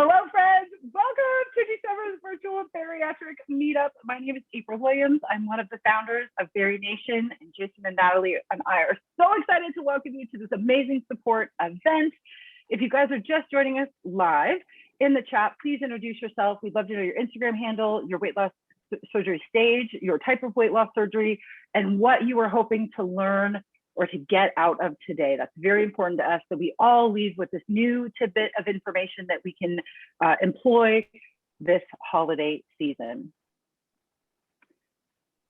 Hello, friends. Welcome to December's virtual bariatric meetup. My name is April Williams. I'm one of the founders of BariNation, and Jason and Natalie and I are so excited to welcome you to this amazing support event. If you guys are just joining us live in the chat, please introduce yourself. We'd love to know your Instagram handle, your weight loss surgery stage, your type of weight loss surgery, and what you were hoping to learn or to get out of today. That's very important to us, that we all leave with this new tidbit of information that we can employ this holiday season.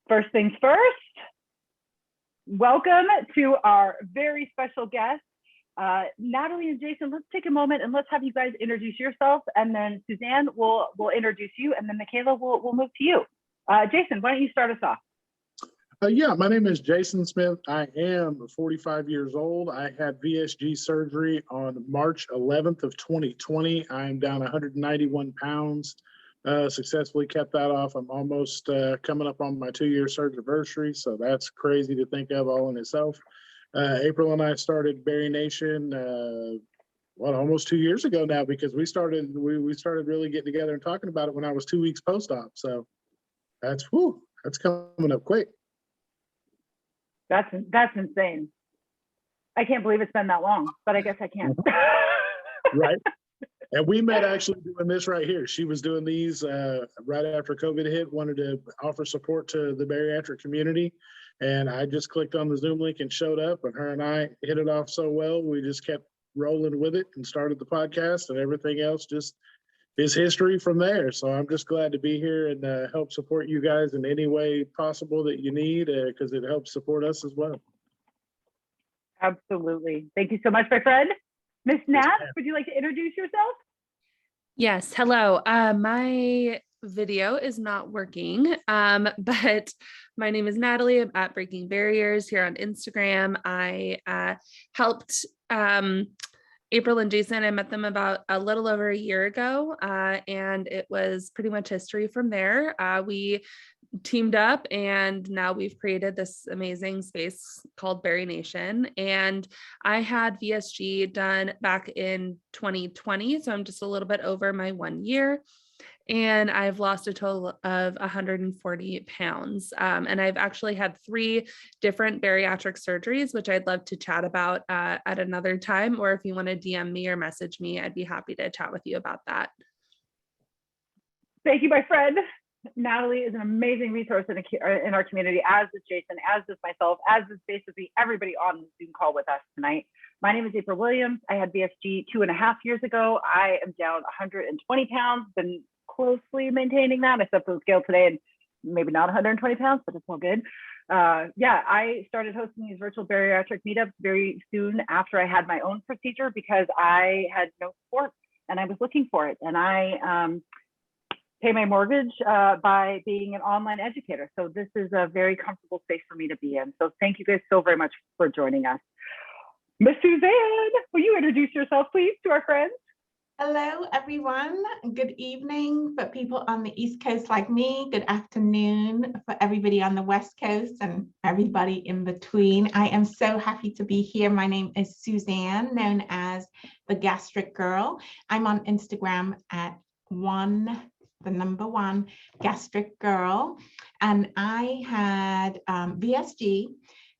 First things first, welcome to our very special guest. Natalie and Jason, let's take a moment and let's have you guys introduce yourself, and then Suzanne will introduce you, and then Michaela will move to you. Jason, why don't you start us off? Yeah, my name is Jason Smith. I am 45 years old. I had VSG surgery on March 11th of 2020. I'm down 191 pounds, successfully kept that off. I'm almost coming up on my 2-year surgery anniversary, so that's crazy to think of all in itself. April and I started BariNation, almost 2 years ago now, because we started really getting together and talking about it when I was 2 weeks post-op. So that's coming up quick. That's insane. I can't believe it's been that long, but I guess I can. Right. And we met actually doing this right here. She was doing these right after COVID hit, wanted to offer support to the bariatric community. And I just clicked on the Zoom link and showed up, and her and I hit it off so well. We just kept rolling with it and started the podcast, and everything else just is history from there. So I'm just glad to be here and help support you guys in any way possible that you need, because it helps support us as well. Absolutely. Thank you so much, my friend. Miss Nat, would you like to introduce yourself? Yes. Hello. My video is not working, but my name is Natalie. I'm at Breaking Barriers here on Instagram. I helped April and Jason. I met them about a little over a year ago, and it was pretty much history from there. We teamed up, and now we've created this amazing space called BariNation. And I had VSG done back in 2020, so I'm just a little bit over my 1 year. And I've lost a total of 140 pounds. And I've actually had 3 different bariatric surgeries, which I'd love to chat about at another time. Or if you want to DM me or message me, I'd be happy to chat with you about that. Thank you, my friend. Natalie is an amazing resource in our community, as is Jason, as is myself, as is basically everybody on the Zoom call with us tonight. My name is April Williams. I had VSG 2.5 years ago. I am down 120 pounds, been closely maintaining that. I stepped on the scale today and maybe not 120 pounds, but it's all good. Yeah, I started hosting these virtual bariatric meetups very soon after I had my own procedure, because I had no support and I was looking for it. And I pay my mortgage by being an online educator. So this is a very comfortable space for me to be in. So thank you guys so very much for joining us. Miss Suzanne, will you introduce yourself, please, to our friends? Hello, everyone. Good evening for people on the East Coast like me. Good afternoon for everybody on the West Coast and everybody in between. I am so happy to be here. My name is Suzanne, known as the Gastric Girl. I'm on Instagram at the number one Gastric Girl. And I had VSG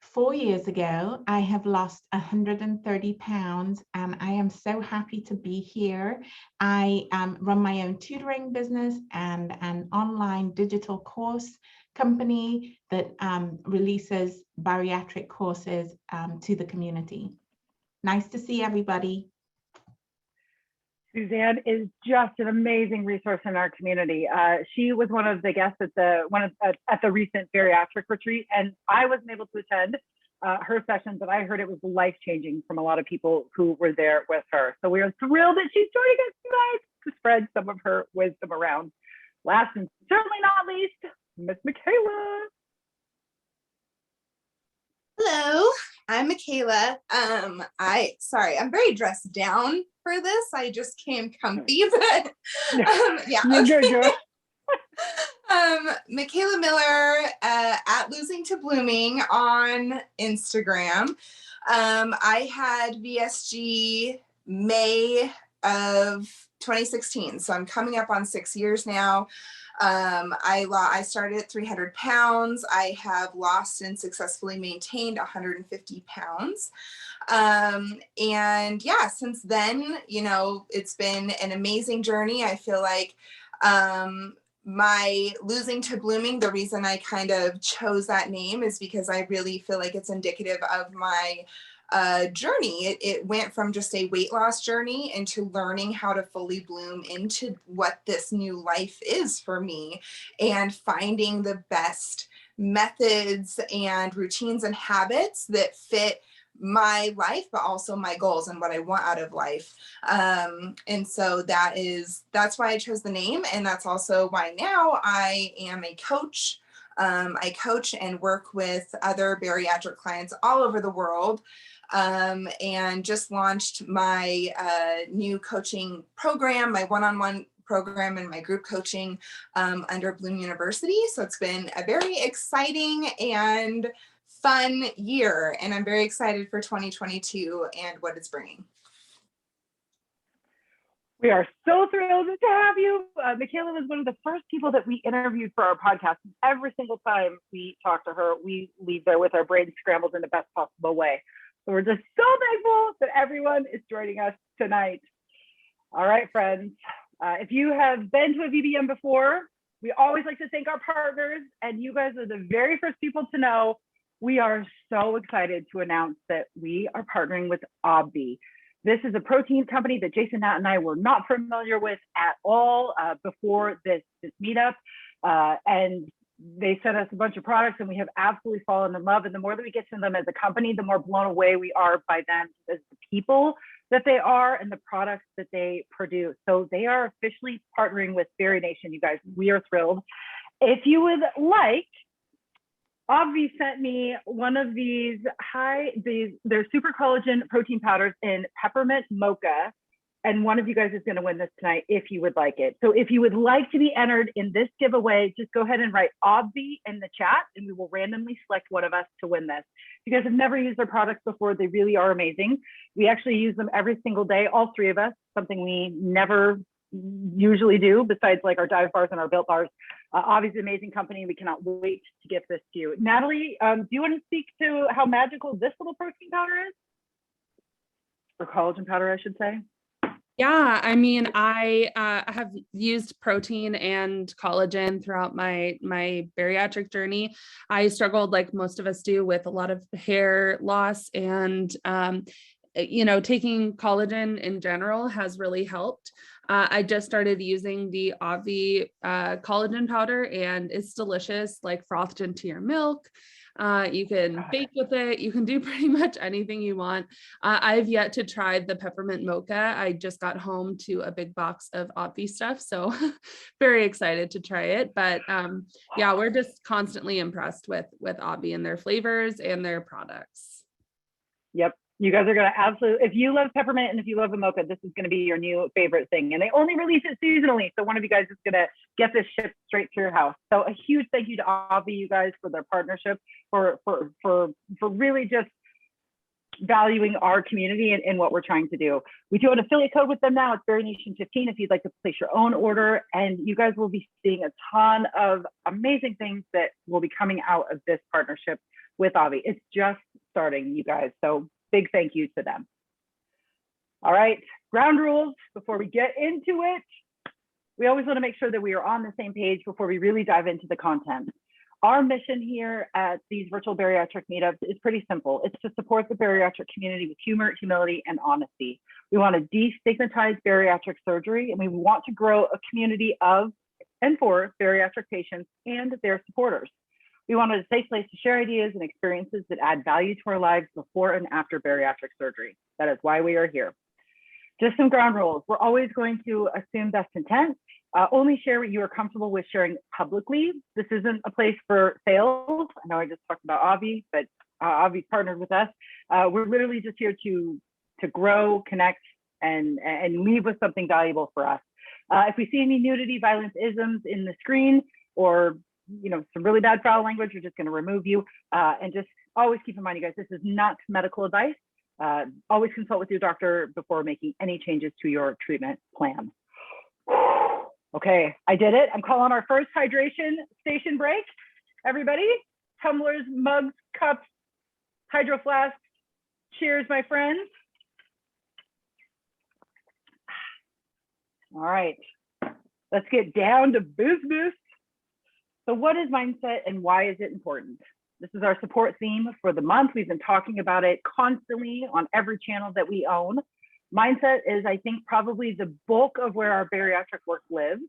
4 years ago. I have lost 130 pounds, and I am so happy to be here. I run my own tutoring business and an online digital course company that releases bariatric courses to the community. Nice to see everybody. Suzanne is just an amazing resource in our community. She was one of the guests at the recent bariatric retreat, and I wasn't able to attend her session, but I heard it was life-changing from a lot of people who were there with her. So we are thrilled that she's joining us tonight to spread some of her wisdom around. Last and certainly not least, Miss Michaela. Hello, I'm Michaela. I'm very dressed down for this. I just came comfy, but yeah. Okay. Michaela Miller at Losing to Blooming on Instagram. I had VSG May of 2016. So I'm coming up on 6 years now. I started at 300 pounds. I have lost and successfully maintained 150 pounds. And yeah, since then, you know, it's been an amazing journey. I feel like my losing to blooming, the reason I kind of chose that name is because I really feel like it's indicative of my journey. It went from just a weight loss journey into learning how to fully bloom into what this new life is for me, and finding the best methods and routines and habits that fit my life, but also my goals and what I want out of life. And so that's why I chose the name. And that's also why now I am a coach. I coach and work with other bariatric clients all over the world. And just launched my new coaching program, my one-on-one program and my group coaching under Bloom University. So it's been a very exciting and fun year, and I'm very excited for 2022 and what it's bringing. We are so thrilled to have you. Michaela was one of the first people that we interviewed for our podcast. Every single time we talk to her, we leave there with our brains scrambled in the best possible way. So we're just so thankful that everyone is joining us tonight. All right, friends. If you have been to a VBM before, we always like to thank our partners, and you guys are the very first people to know. We are so excited to announce that we are partnering with Obvi. This is a protein company that Jason, Nat, and I were not familiar with at all before this meetup. And they sent us a bunch of products, and we have absolutely fallen in love. And the more that we get to them as a company, the more blown away we are by them as the people that they are and the products that they produce. So they are officially partnering with BariNation, you guys. We are thrilled. If you would like, Obvi sent me one of their super collagen protein powders in peppermint mocha. And one of you guys is going to win this tonight if you would like it. So if you would like to be entered in this giveaway, just go ahead and write Obvi in the chat, and we will randomly select one of us to win this. If you guys have never used their products before, they really are amazing. We actually use them every single day, all three of us, something we never usually do besides like our dive bars and our built bars. Obviously, an amazing company. We cannot wait to get this to you. Natalie, do you want to speak to how magical this little protein powder is? Or collagen powder, I should say. Yeah, I mean, I have used protein and collagen throughout my bariatric journey. I struggled, like most of us do, with a lot of hair loss, and you know, taking collagen in general has really helped. I just started using the Obvi collagen powder, and it's delicious, like frothed into your milk. You can bake with it. You can do pretty much anything you want. I've yet to try the peppermint mocha. I just got home to a big box of Obvi stuff, so very excited to try it. But yeah, we're just constantly impressed with Obvi and their flavors and their products. Yep. You guys are going to absolutely, if you love peppermint and if you love a mocha, this is going to be your new favorite thing. And they only release it seasonally. So one of you guys is going to get this shipped straight to your house. So a huge thank you to Obvi, you guys, for their partnership, for really just valuing our community and what we're trying to do. We do an affiliate code with them now. It's BariNation 15 if you'd like to place your own order. And you guys will be seeing a ton of amazing things that will be coming out of this partnership with Obvi. It's just starting, you guys. So big thank you to them. All right, ground rules before we get into it. We always want to make sure that we are on the same page before we really dive into the content. Our mission here at these virtual bariatric meetups is pretty simple. It's to support the bariatric community with humor, humility, and honesty. We want to destigmatize bariatric surgery, and we want to grow a community of and for bariatric patients and their supporters. We wanted a safe place to share ideas and experiences that add value to our lives before and after bariatric surgery. That is why we are here. Just some ground rules. We're always going to assume best intent. Only share what you are comfortable with sharing publicly. This isn't a place for sales. I know I just talked about Obvi, but Obvi's partnered with us. We're literally just here to grow, connect, and leave with something valuable for us. If we see any nudity, violence, isms in the screen, or some really bad foul language, we're just going to remove you. And just always keep in mind, you guys, this is not medical advice. Always consult with your doctor before making any changes to your treatment plan. Okay, I did it. I'm calling our first hydration station break. Everybody, tumblers, mugs, cups, hydro flasks. Cheers, my friends. All right, let's get down to business. So what is mindset and why is it important? This is our support theme for the month. We've been talking about it constantly on every channel that we own. Mindset is, I think, probably the bulk of where our bariatric work lives.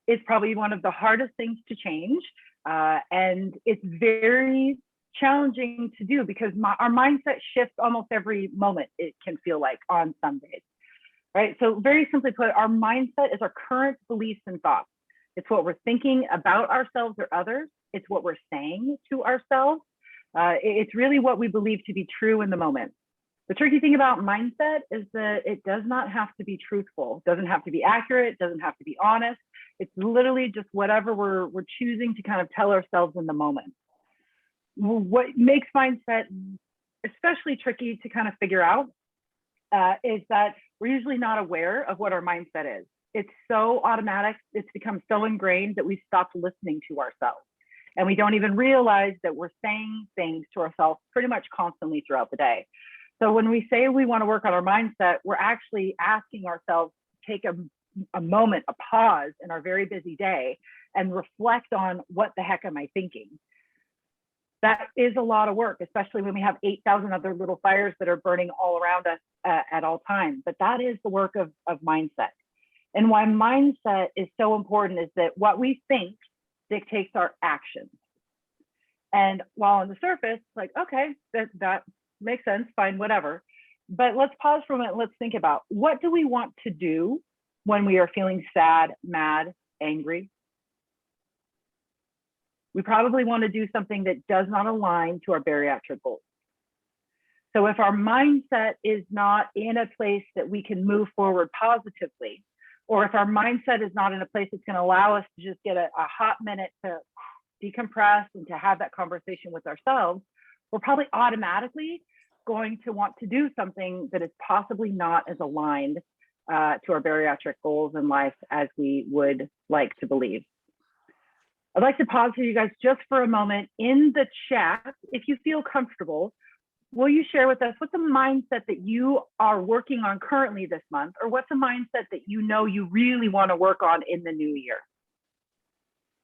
It's probably one of the hardest things to change. And it's very challenging to do because our mindset shifts almost every moment, it can feel like, on some days, right? So very simply put, our mindset is our current beliefs and thoughts. It's what we're thinking about ourselves or others. It's what we're saying to ourselves. It's really what we believe to be true in the moment. The tricky thing about mindset is that it does not have to be truthful. It doesn't have to be accurate. It doesn't have to be honest. It's literally just whatever we're choosing to kind of tell ourselves in the moment. What makes mindset especially tricky to kind of figure out is that we're usually not aware of what our mindset is. It's so automatic. It's become so ingrained that we stopped listening to ourselves. And we don't even realize that we're saying things to ourselves pretty much constantly throughout the day. So when we say we want to work on our mindset, we're actually asking ourselves to take a moment, a pause in our very busy day and reflect on what the heck am I thinking? That is a lot of work, especially when we have 8,000 other little fires that are burning all around us at all times. But that is the work of mindset. And why mindset is so important is that what we think dictates our actions. And while on the surface, like, okay, that makes sense, fine, whatever. But let's pause for a minute. Let's think about, what do we want to do when we are feeling sad, mad, angry? We probably want to do something that does not align to our bariatric goals. So if our mindset is not in a place that we can move forward positively, or if our mindset is not in a place that's going to allow us to just get a hot minute to decompress and to have that conversation with ourselves, we're probably automatically going to want to do something that is possibly not as aligned to our bariatric goals in life as we would like to believe. I'd like to pause for you guys just for a moment. In the chat, if you feel comfortable, will you share with us what's a mindset that you are working on currently this month, or what's a mindset that you know you really want to work on in the new year?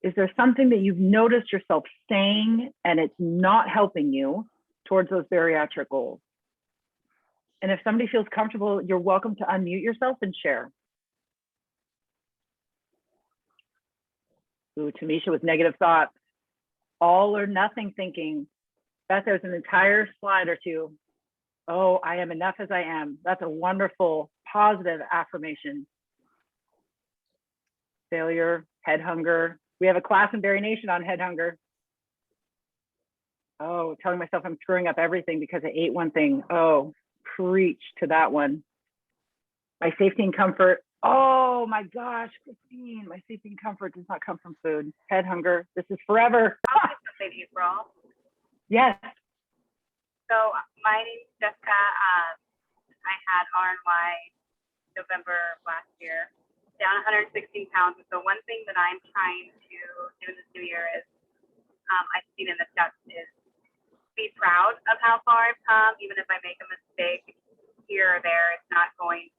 Is there something that you've noticed yourself saying and it's not helping you towards those bariatric goals? And if somebody feels comfortable, you're welcome to unmute yourself and share. Ooh, Tamisha with negative thoughts. All or nothing thinking. Beth, there's an entire slide or two. Oh, I am enough as I am. That's a wonderful, positive affirmation. Failure, head hunger. We have a class in BariNation on head hunger. Oh, telling myself I'm screwing up everything because I ate one thing. Oh, preach to that one. My safety and comfort. Oh my gosh, Christine, my safety and comfort does not come from food. Head hunger. This is forever. I'll say something, April. Yes. So my name's Jessica. I had RNY November last year, down 116 pounds. So one thing that I'm trying to do this new year is, I've seen in the steps, is be proud of how far I've come. Even if I make a mistake here or there, it's not going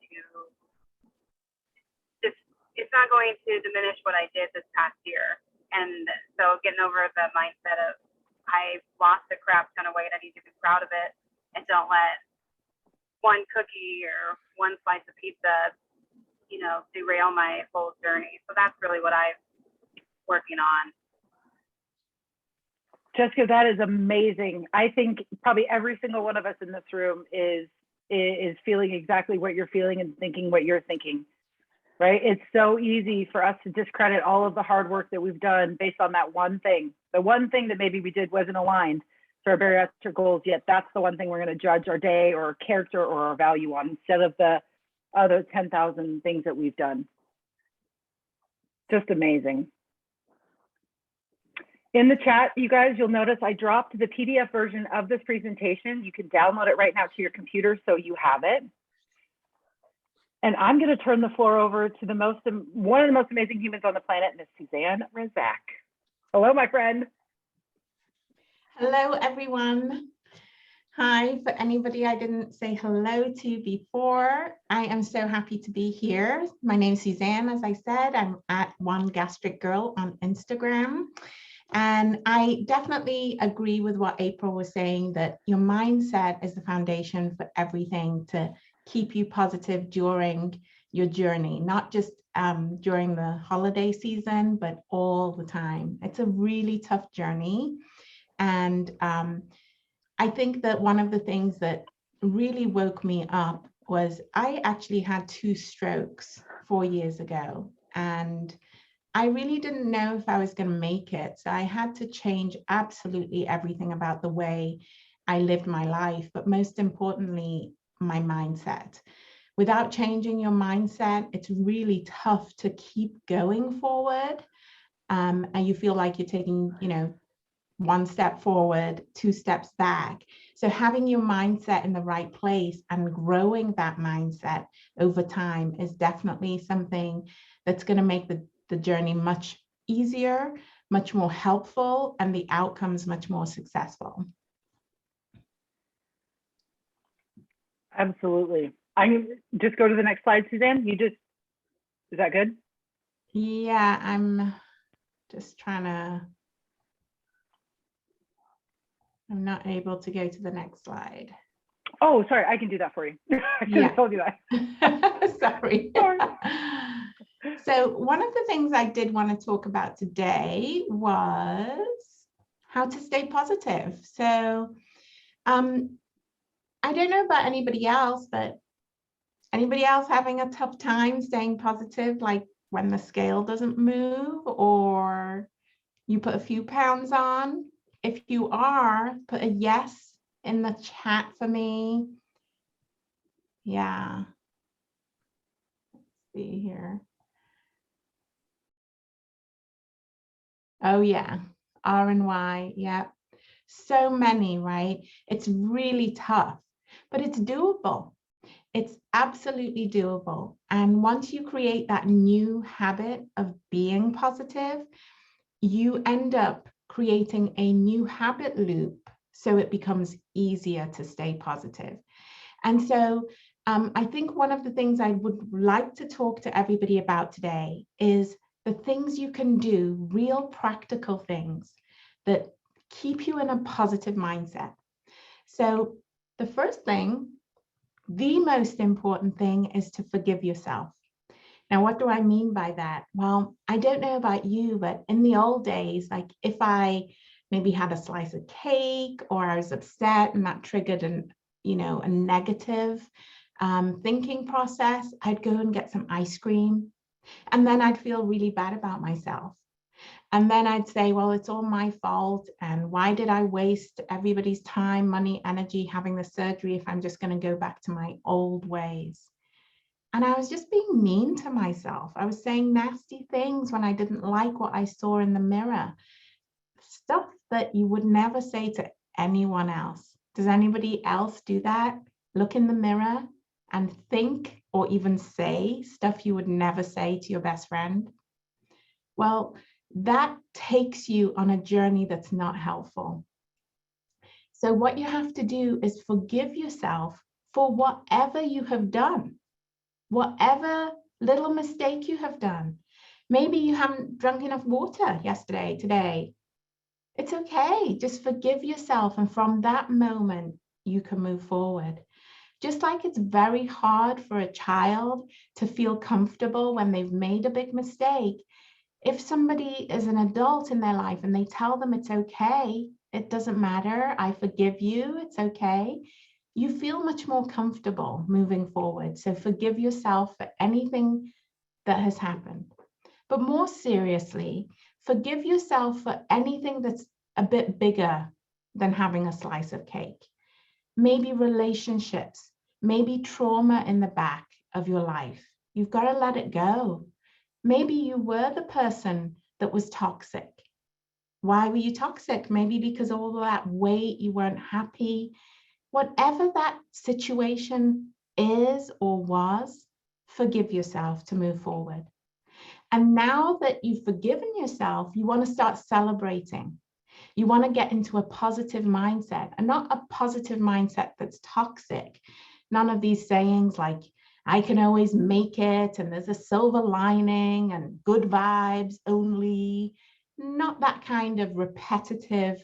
to diminish what I did this past year. And so getting over the mindset of, I lost a crap ton of weight, I need to be proud of it, and don't let one cookie or one slice of pizza, derail my whole journey. So that's really what I'm working on. Jessica, that is amazing. I think probably every single one of us in this room is feeling exactly what you're feeling and thinking what you're thinking, right? It's so easy for us to discredit all of the hard work that we've done based on that one thing. The one thing that maybe we did wasn't aligned to our bariatric goals, yet that's the one thing we're going to judge our day or our character or our value on, instead of the other 10,000 things that we've done. Just amazing. In the chat, you guys, you'll notice I dropped the PDF version of this presentation. You can download it right now to your computer so you have it. And I'm going to turn the floor over to one of the most amazing humans on the planet, Miss Suzanne Razaq. Hello, my friend. Hello, everyone. Hi, for anybody I didn't say hello to before, I am so happy to be here. My name is Suzanne, as I said. I'm at One Gastric Girl on Instagram. And I definitely agree with what April was saying, that your mindset is the foundation for everything to keep you positive during your journey, not just during the holiday season, but all the time. It's a really tough journey. And I think that one of the things that really woke me up was I actually had 2 strokes 4 years ago. And I really didn't know if I was going to make it. So I had to change absolutely everything about the way I lived my life, but most importantly, my mindset. Without changing your mindset, it's really tough to keep going forward. And you feel like you're taking, 1 step forward, 2 steps back. So having your mindset in the right place and growing that mindset over time is definitely something that's going to make the journey much easier, much more helpful, and the outcomes much more successful. Absolutely. I just go to the next slide, Suzanne. Is that good? Yeah, I'm just I'm not able to go to the next slide. Oh, sorry, I can do that for you. I should have told you that. Sorry. So one of the things I did want to talk about today was how to stay positive. So I don't know about anybody else, but anybody else having a tough time staying positive, like when the scale doesn't move or you put a few pounds on? If you are, put a yes in the chat for me. Yeah. Let's see here. Oh yeah, R and Y, yeah. So many, right? It's really tough, but it's doable. It's absolutely doable. And once you create that new habit of being positive, you end up creating a new habit loop, so it becomes easier to stay positive. And so I think one of the things I would like to talk to everybody about today is the things you can do, real practical things that keep you in a positive mindset. So the first thing, the most important thing, is to forgive yourself. Now, what do I mean by that? Well, I don't know about you, but in the old days, like if I maybe had a slice of cake or I was upset and that triggered a negative thinking process, I'd go and get some ice cream. And then I'd feel really bad about myself. And then I'd say, well, it's all my fault. And why did I waste everybody's time, money, energy having the surgery if I'm just going to go back to my old ways? And I was just being mean to myself. I was saying nasty things when I didn't like what I saw in the mirror. Stuff that you would never say to anyone else. Does anybody else do that? Look in the mirror and think or even say stuff you would never say to your best friend? Well, that takes you on a journey that's not helpful. So what you have to do is forgive yourself for whatever you have done, whatever little mistake you have done. Maybe you haven't drunk enough water yesterday, today. It's okay. Just forgive yourself. And from that moment, you can move forward. Just like it's very hard for a child to feel comfortable when they've made a big mistake, if somebody is an adult in their life and they tell them it's okay, it doesn't matter, I forgive you, it's okay, you feel much more comfortable moving forward. So forgive yourself for anything that has happened. But more seriously, forgive yourself for anything that's a bit bigger than having a slice of cake. Maybe relationships, maybe trauma in the back of your life. You've got to let it go. Maybe you were the person that was toxic. Why were you toxic? Maybe because of all that weight, you weren't happy. Whatever that situation is or was, forgive yourself to move forward. And now that you've forgiven yourself, you want to start celebrating. You want to get into a positive mindset, and not a positive mindset that's toxic. None of these sayings like, I can always make it, and there's a silver lining, and good vibes only. Not that kind of repetitive,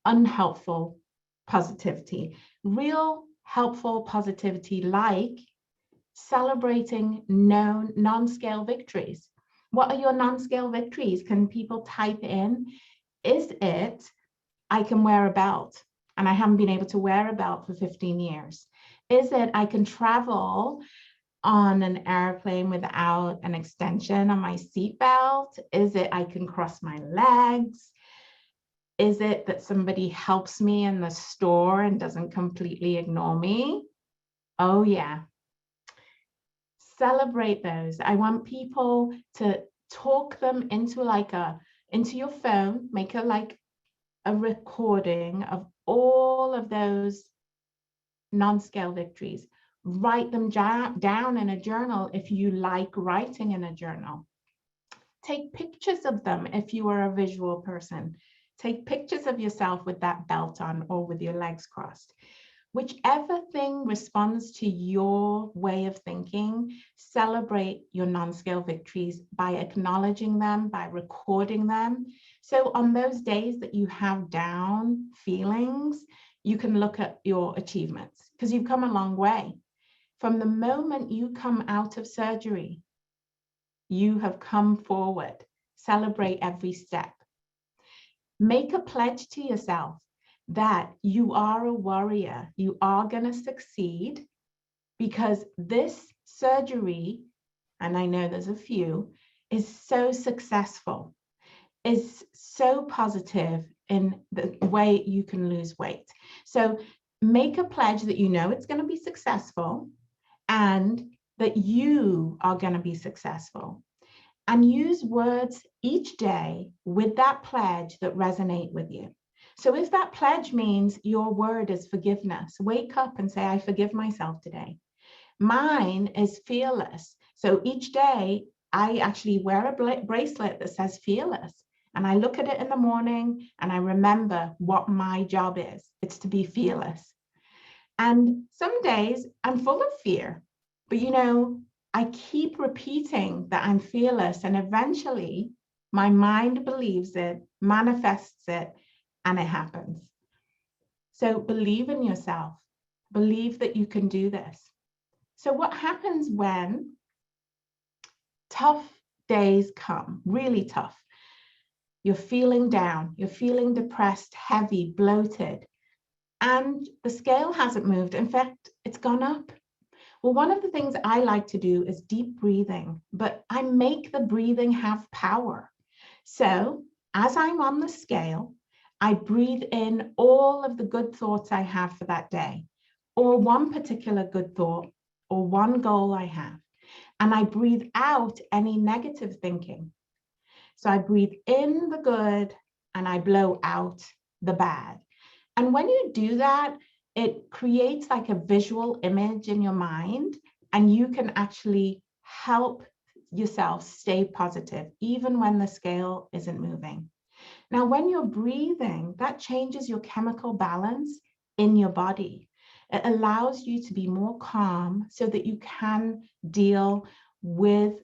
unhelpful positivity. Real helpful positivity, like celebrating non-scale victories. What are your non-scale victories? Can people type in? Is it, I can wear a belt and I haven't been able to wear a belt for 15 years? Is it, I can travel on an airplane without an extension on my seatbelt? Is it, I can cross my legs? Is it that somebody helps me in the store and doesn't completely ignore me? Oh yeah. Celebrate those. I want people to talk them into into your phone, make a recording of all of those non-scale victories. Write them down in a journal if you like writing in a journal. Take pictures of them if you are a visual person. Take pictures of yourself with that belt on or with your legs crossed. Whichever thing responds to your way of thinking, celebrate your non-scale victories by acknowledging them, by recording them. So on those days that you have down feelings, you can look at your achievements because you've come a long way. From the moment you come out of surgery, you have come forward. Celebrate every step. Make a pledge to yourself that you are a warrior. You are going to succeed, because this surgery, and I know there's a few, is so successful, is so positive in the way you can lose weight. So make a pledge that you know it's going to be successful and that you are going to be successful. And use words each day with that pledge that resonate with you. So if that pledge means your word is forgiveness, wake up and say, I forgive myself today. Mine is fearless. So each day I actually wear a bracelet that says fearless. And I look at it in the morning and I remember what my job is. It's to be fearless. And some days I'm full of fear, but I keep repeating that I'm fearless, and eventually my mind believes it, manifests it, and it happens. So believe in yourself. Believe that you can do this. So what happens when tough days come, really tough? You're feeling down, you're feeling depressed, heavy, bloated, and the scale hasn't moved. In fact, it's gone up. Well, one of the things I like to do is deep breathing, but I make the breathing have power. So as I'm on the scale, I breathe in all of the good thoughts I have for that day, or one particular good thought, or one goal I have. And I breathe out any negative thinking. So I breathe in the good and I blow out the bad. And when you do that, it creates like a visual image in your mind, and you can actually help yourself stay positive, even when the scale isn't moving. Now, when you're breathing, that changes your chemical balance in your body. It allows you to be more calm so that you can deal with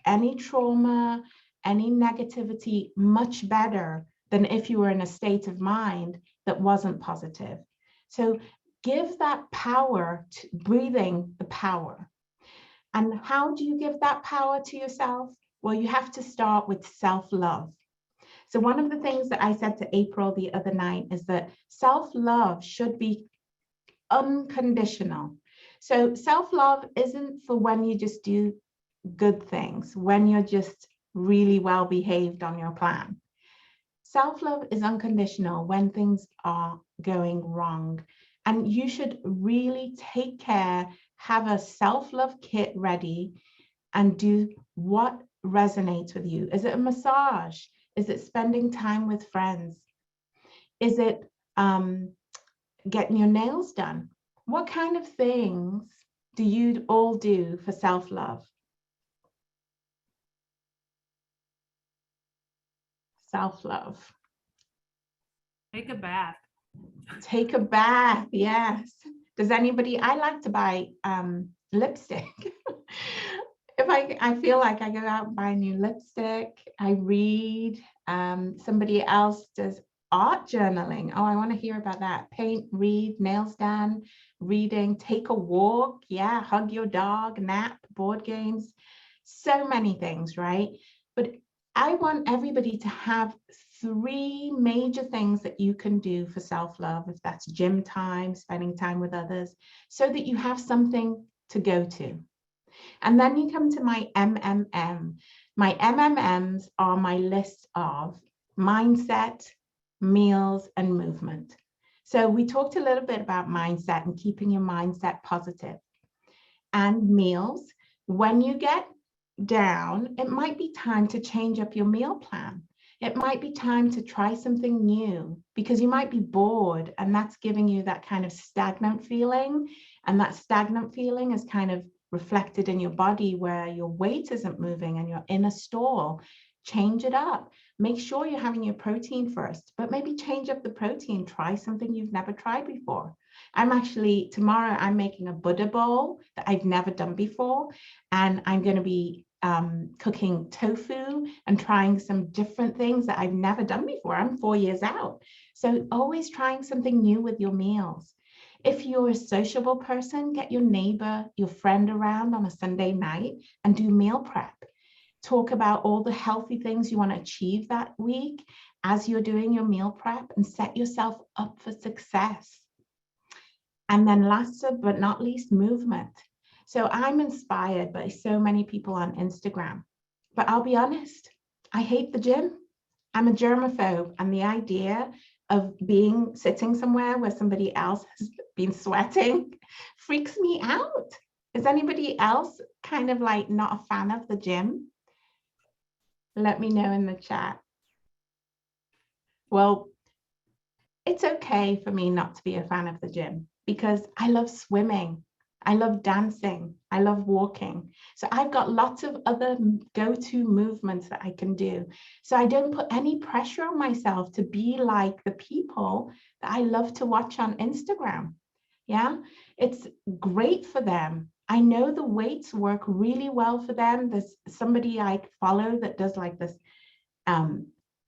any trauma, any negativity much better than if you were in a state of mind that wasn't positive. So give that power to breathing, the power. And how do you give that power to yourself? Well, you have to start with self-love. So one of the things that I said to April the other night is that self-love should be unconditional. So self-love isn't for when you just do good things, when you're just really well behaved on your plan. Self-love is unconditional when things are going wrong. And you should really take care, have a self-love kit ready, and do what resonates with you. Is it a massage? Is it spending time with friends? Is it getting your nails done? What kind of things do you all do for self-love? Self-love. Take a bath. Take a bath, yes. Does anybody, I like to buy lipstick. If I feel like I go out and buy new lipstick, I read. Somebody else does art journaling. Oh, I want to hear about that. Paint, read, nails done, reading, take a walk. Yeah, hug your dog, nap, board games. So many things, right? But I want everybody to have 3 major things that you can do for self-love, if that's gym time, spending time with others, so that you have something to go to. And then you come to my MMM. My MMMs are my list of mindset, meals, and movement. So we talked a little bit about mindset and keeping your mindset positive. And meals, when you get down, it might be time to change up your meal plan. It might be time to try something new because you might be bored, and that's giving you that kind of stagnant feeling. And that stagnant feeling is kind of reflected in your body where your weight isn't moving and you're in a stall. Change it up. Make sure you're having your protein first, but maybe change up the protein. Try something you've never tried before. Tomorrow I'm making a Buddha bowl that I've never done before. And I'm going to be cooking tofu and trying some different things that I've never done before. I'm 4 years out. So always trying something new with your meals. If you're a sociable person, get your neighbor, your friend around on a Sunday night and do meal prep. Talk about all the healthy things you want to achieve that week as you're doing your meal prep, and set yourself up for success. And then last but not least, movement. So I'm inspired by so many people on Instagram, but I'll be honest, I hate the gym. I'm a germaphobe, and the idea of sitting somewhere where somebody else has been sweating freaks me out. Is anybody else kind of like not a fan of the gym? Let me know in the chat. Well, it's okay for me not to be a fan of the gym because I love swimming. I love dancing. I love walking. So I've got lots of other go-to movements that I can do. So I don't put any pressure on myself to be like the people that I love to watch on Instagram. Yeah, it's great for them. I know the weights work really well for them. There's somebody I follow that does like this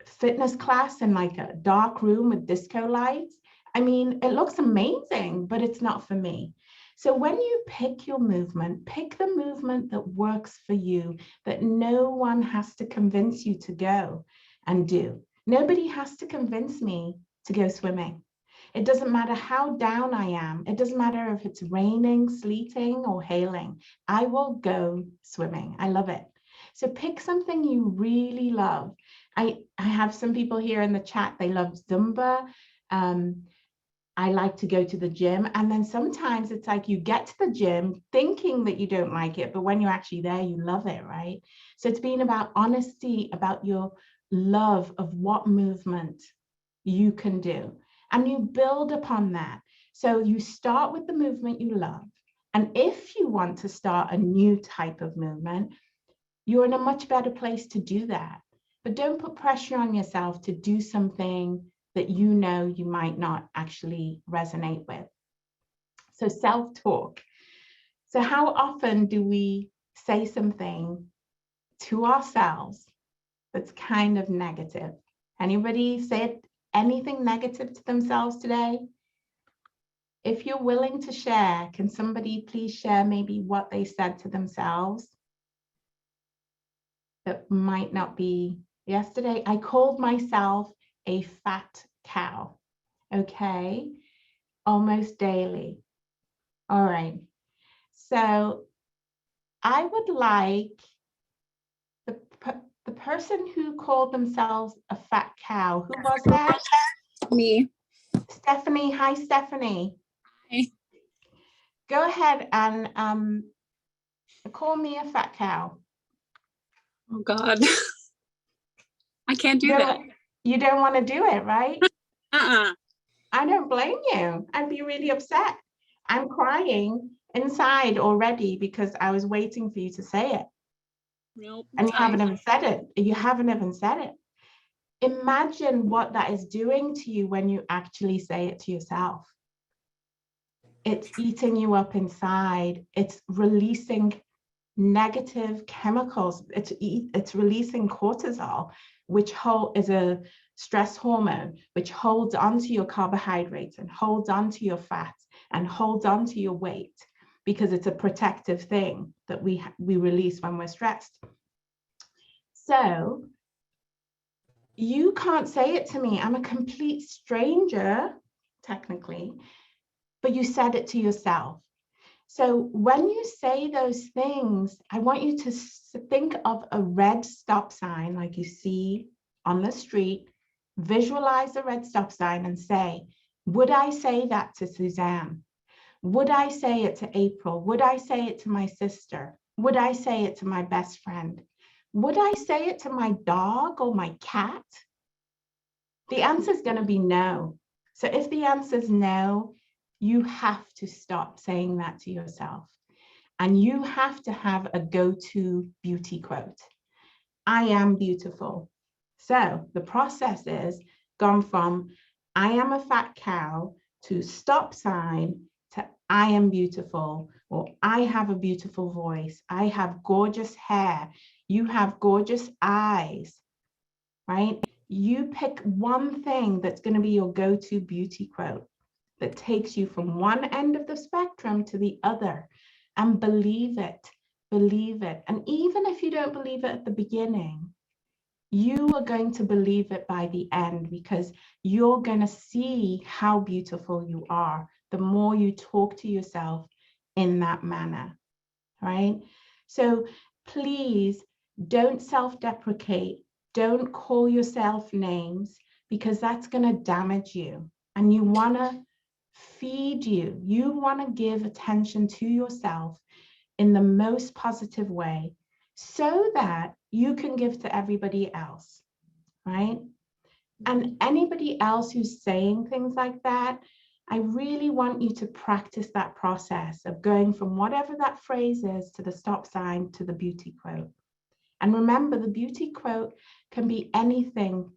fitness class in like a dark room with disco lights. I mean, it looks amazing, but it's not for me. So when you pick your movement, pick the movement that works for you, that no one has to convince you to go and do. Nobody has to convince me to go swimming. It doesn't matter how down I am. It doesn't matter if it's raining, sleeting, or hailing. I will go swimming. I love it. So pick something you really love. I have some people here in the chat, they love Zumba. I like to go to the gym. And then sometimes it's like you get to the gym thinking that you don't like it, but when you're actually there, you love it, right? So it's been about honesty, about your love of what movement you can do. And you build upon that. So you start with the movement you love. And if you want to start a new type of movement, you're in a much better place to do that. But don't put pressure on yourself to do something that you know you might not actually resonate with. So self-talk. So how often do we say something to ourselves that's kind of negative? Anybody said anything negative to themselves today? If you're willing to share, can somebody please share maybe what they said to themselves that might not be yesterday? I called myself a fat cow. Okay, almost daily. All right. So I would like the person who called themselves a fat cow. Who was that? Me. Stephanie. Hi, Stephanie. Hi. Go ahead and call me a fat cow. Oh God. I can't do that. You don't want to do it, right? Uh-uh. I don't blame you. I'd be really upset. I'm crying inside already because I was waiting for you to say it. Nope. And you haven't even said it. You haven't even said it. imagine what that is doing to you when you actually say it to yourself. It's eating you up inside. It's releasing negative chemicals. It's releasing cortisol, which is a stress hormone, which holds onto your carbohydrates and holds onto your fats and holds onto your weight, because it's a protective thing that we release when we're stressed. So you can't say it to me. I'm a complete stranger, technically, but you said it to yourself. So when you say those things, I want you to think of a red stop sign like you see on the street. Visualize the red stop sign and say, would I say that to Suzanne? Would I say it to April? Would I say it to my sister? Would I say it to my best friend? Would I say it to my dog or my cat? The answer is going to be no. So if the answer is no, you have to stop saying that to yourself. And you have to have a go-to beauty quote. I am beautiful. So the process is gone from I am a fat cow to stop sign to I am beautiful, or I have a beautiful voice. I have gorgeous hair. You have gorgeous eyes, right? You pick one thing that's going to be your go-to beauty quote that takes you from one end of the spectrum to the other, and believe it, believe it. And even if you don't believe it at the beginning, you are going to believe it by the end, because you're going to see how beautiful you are the more you talk to yourself in that manner, right? So please don't self-deprecate. Don't call yourself names, because that's going to damage you. And you want to feed you. You want to give attention to yourself in the most positive way so that you can give to everybody else, right? And anybody else who's saying things like that, I really want you to practice that process of going from whatever that phrase is to the stop sign to the beauty quote. And remember, the beauty quote can be anything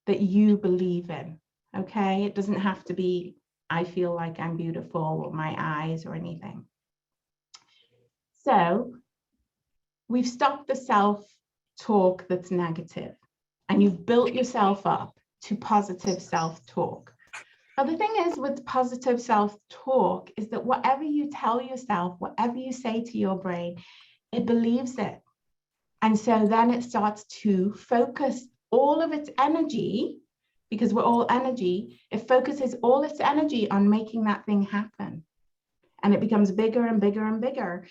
that you believe in, okay? It doesn't have to be, I feel like I'm beautiful, or my eyes, or anything. So we've stopped the self-talk that's negative, and you've built yourself up to positive self-talk. Now, the thing is with positive self-talk is that whatever you tell yourself, whatever you say to your brain, it believes it. And so then it starts to focus all of its energy, because we're all energy, it focuses all its energy on making that thing happen. And it becomes bigger and bigger and bigger.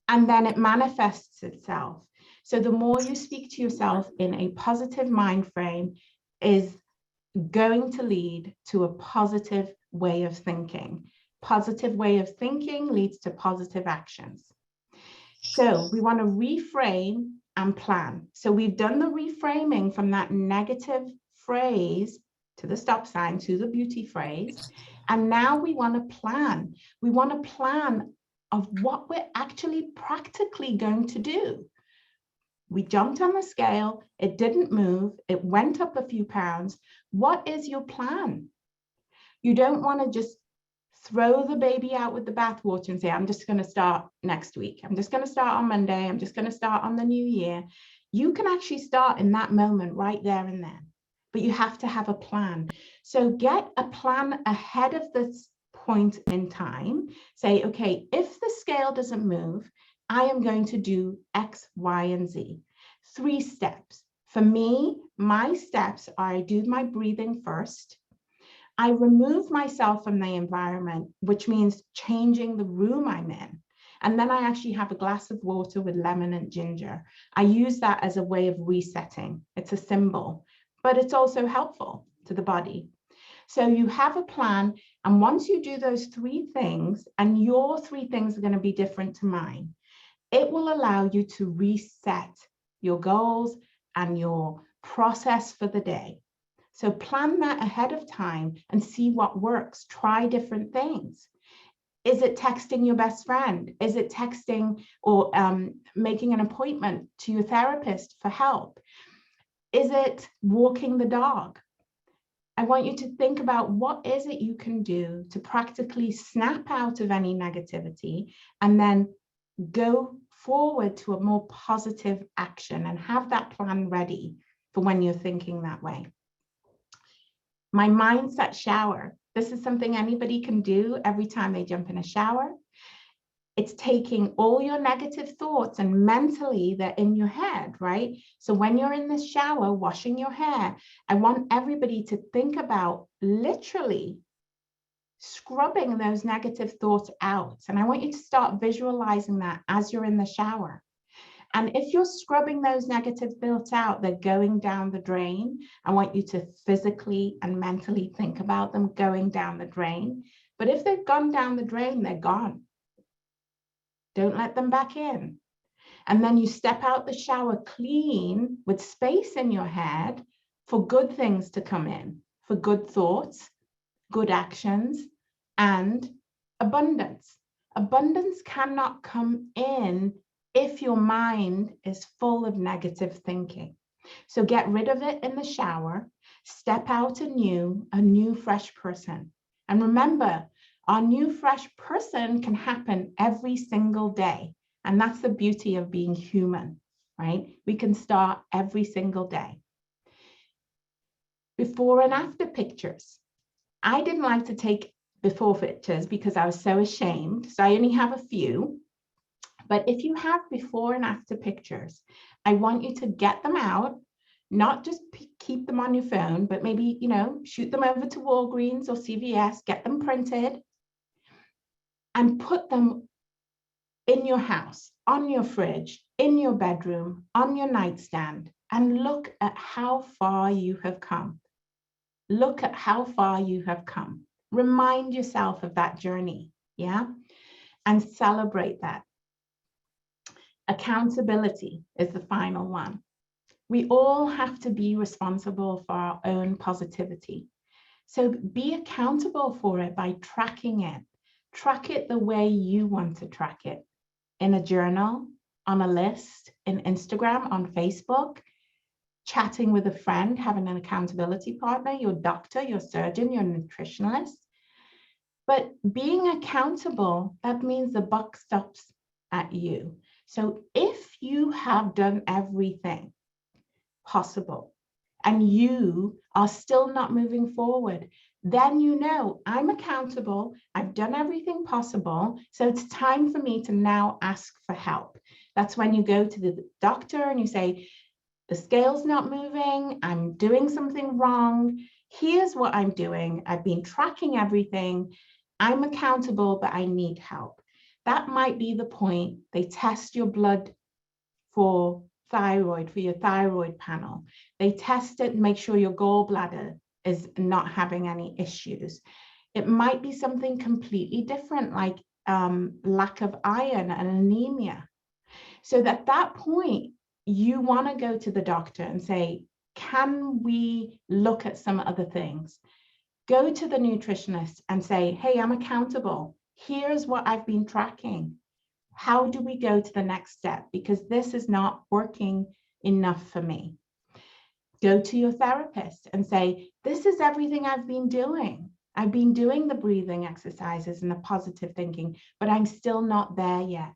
And then it manifests itself. So the more you speak to yourself in a positive mind frame is going to lead to a positive way of thinking. Positive way of thinking leads to positive actions. So we want to reframe and plan. So we've done the reframing from that negative phrase to the stop sign to the beauty phrase. And now we want to plan. We want a plan of what we're actually practically going to do. We jumped on the scale, it didn't move, it went up a few pounds. What is your plan? You don't want to just throw the baby out with the bathwater and say, I'm just going to start next week. I'm just going to start on Monday. I'm just going to start on the new year. You can actually start in that moment right there and then, but you have to have a plan. So get a plan ahead of this point in time. Say, okay, if the scale doesn't move, I am going to do X, Y, and Z. 3 steps. For me, my steps are I do my breathing first. I remove myself from the environment, which means changing the room I'm in. And then I actually have a glass of water with lemon and ginger. I use that as a way of resetting. It's a symbol, but it's also helpful to the body. So you have a plan. And once you do those 3 things, and your 3 things are going to be different to mine, it will allow you to reset your goals and your process for the day. So plan that ahead of time and see what works. Try different things. Is it texting your best friend? Is it texting or making an appointment to your therapist for help? Is it walking the dog? I want you to think about what is it you can do to practically snap out of any negativity and then go forward to a more positive action and have that plan ready for when you're thinking that way. My mindset shower. This is something anybody can do every time they jump in a shower. It's taking all your negative thoughts and mentally they're in your head, right? So when you're in the shower washing your hair, I want everybody to think about literally scrubbing those negative thoughts out. And I want you to start visualizing that as you're in the shower. And if you're scrubbing those negative thoughts out, they're going down the drain. I want you to physically and mentally think about them going down the drain. But if they've gone down the drain, they're gone. Don't let them back in. And then you step out the shower clean with space in your head for good things to come in, for good thoughts, good actions, and abundance. Abundance cannot come in if your mind is full of negative thinking. So get rid of it in the shower, step out a new fresh person. And remember, our new fresh person can happen every single day. And that's the beauty of being human, right? We can start every single day. Before and after pictures. I didn't like to take before pictures because I was so ashamed. So I only have a few. But if you have before and after pictures, I want you to get them out, not just keep them on your phone, but maybe, you know, shoot them over to Walgreens or CVS, get them printed and put them in your house, on your fridge, in your bedroom, on your nightstand, and look at how far you have come. Look at how far you have come. Remind yourself of that journey, yeah? And celebrate that. Accountability is the final one. We all have to be responsible for our own positivity. So be accountable for it by tracking it. Track it the way you want to track it. In a journal, on a list, in Instagram, on Facebook, chatting with a friend, having an accountability partner, your doctor, your surgeon, your nutritionist. But being accountable, that means the buck stops at you. So if you have done everything possible and you are still not moving forward, then you know I'm accountable, I've done everything possible, so it's time for me to now ask for help. That's when you go to the doctor and you say, the scale's not moving, I'm doing something wrong, here's what I'm doing, I've been tracking everything, I'm accountable, but I need help. That might be the point. They test your blood for thyroid, for your thyroid panel. They test it and make sure your gallbladder is not having any issues. It might be something completely different, like lack of iron and anemia. So at that point, you want to go to the doctor and say, can we look at some other things? Go to the nutritionist and say, hey, I'm accountable. Here's what I've been tracking. How do we go to the next step? Because this is not working enough for me. Go to your therapist and say, this is everything I've been doing. I've been doing the breathing exercises and the positive thinking, but I'm still not there yet.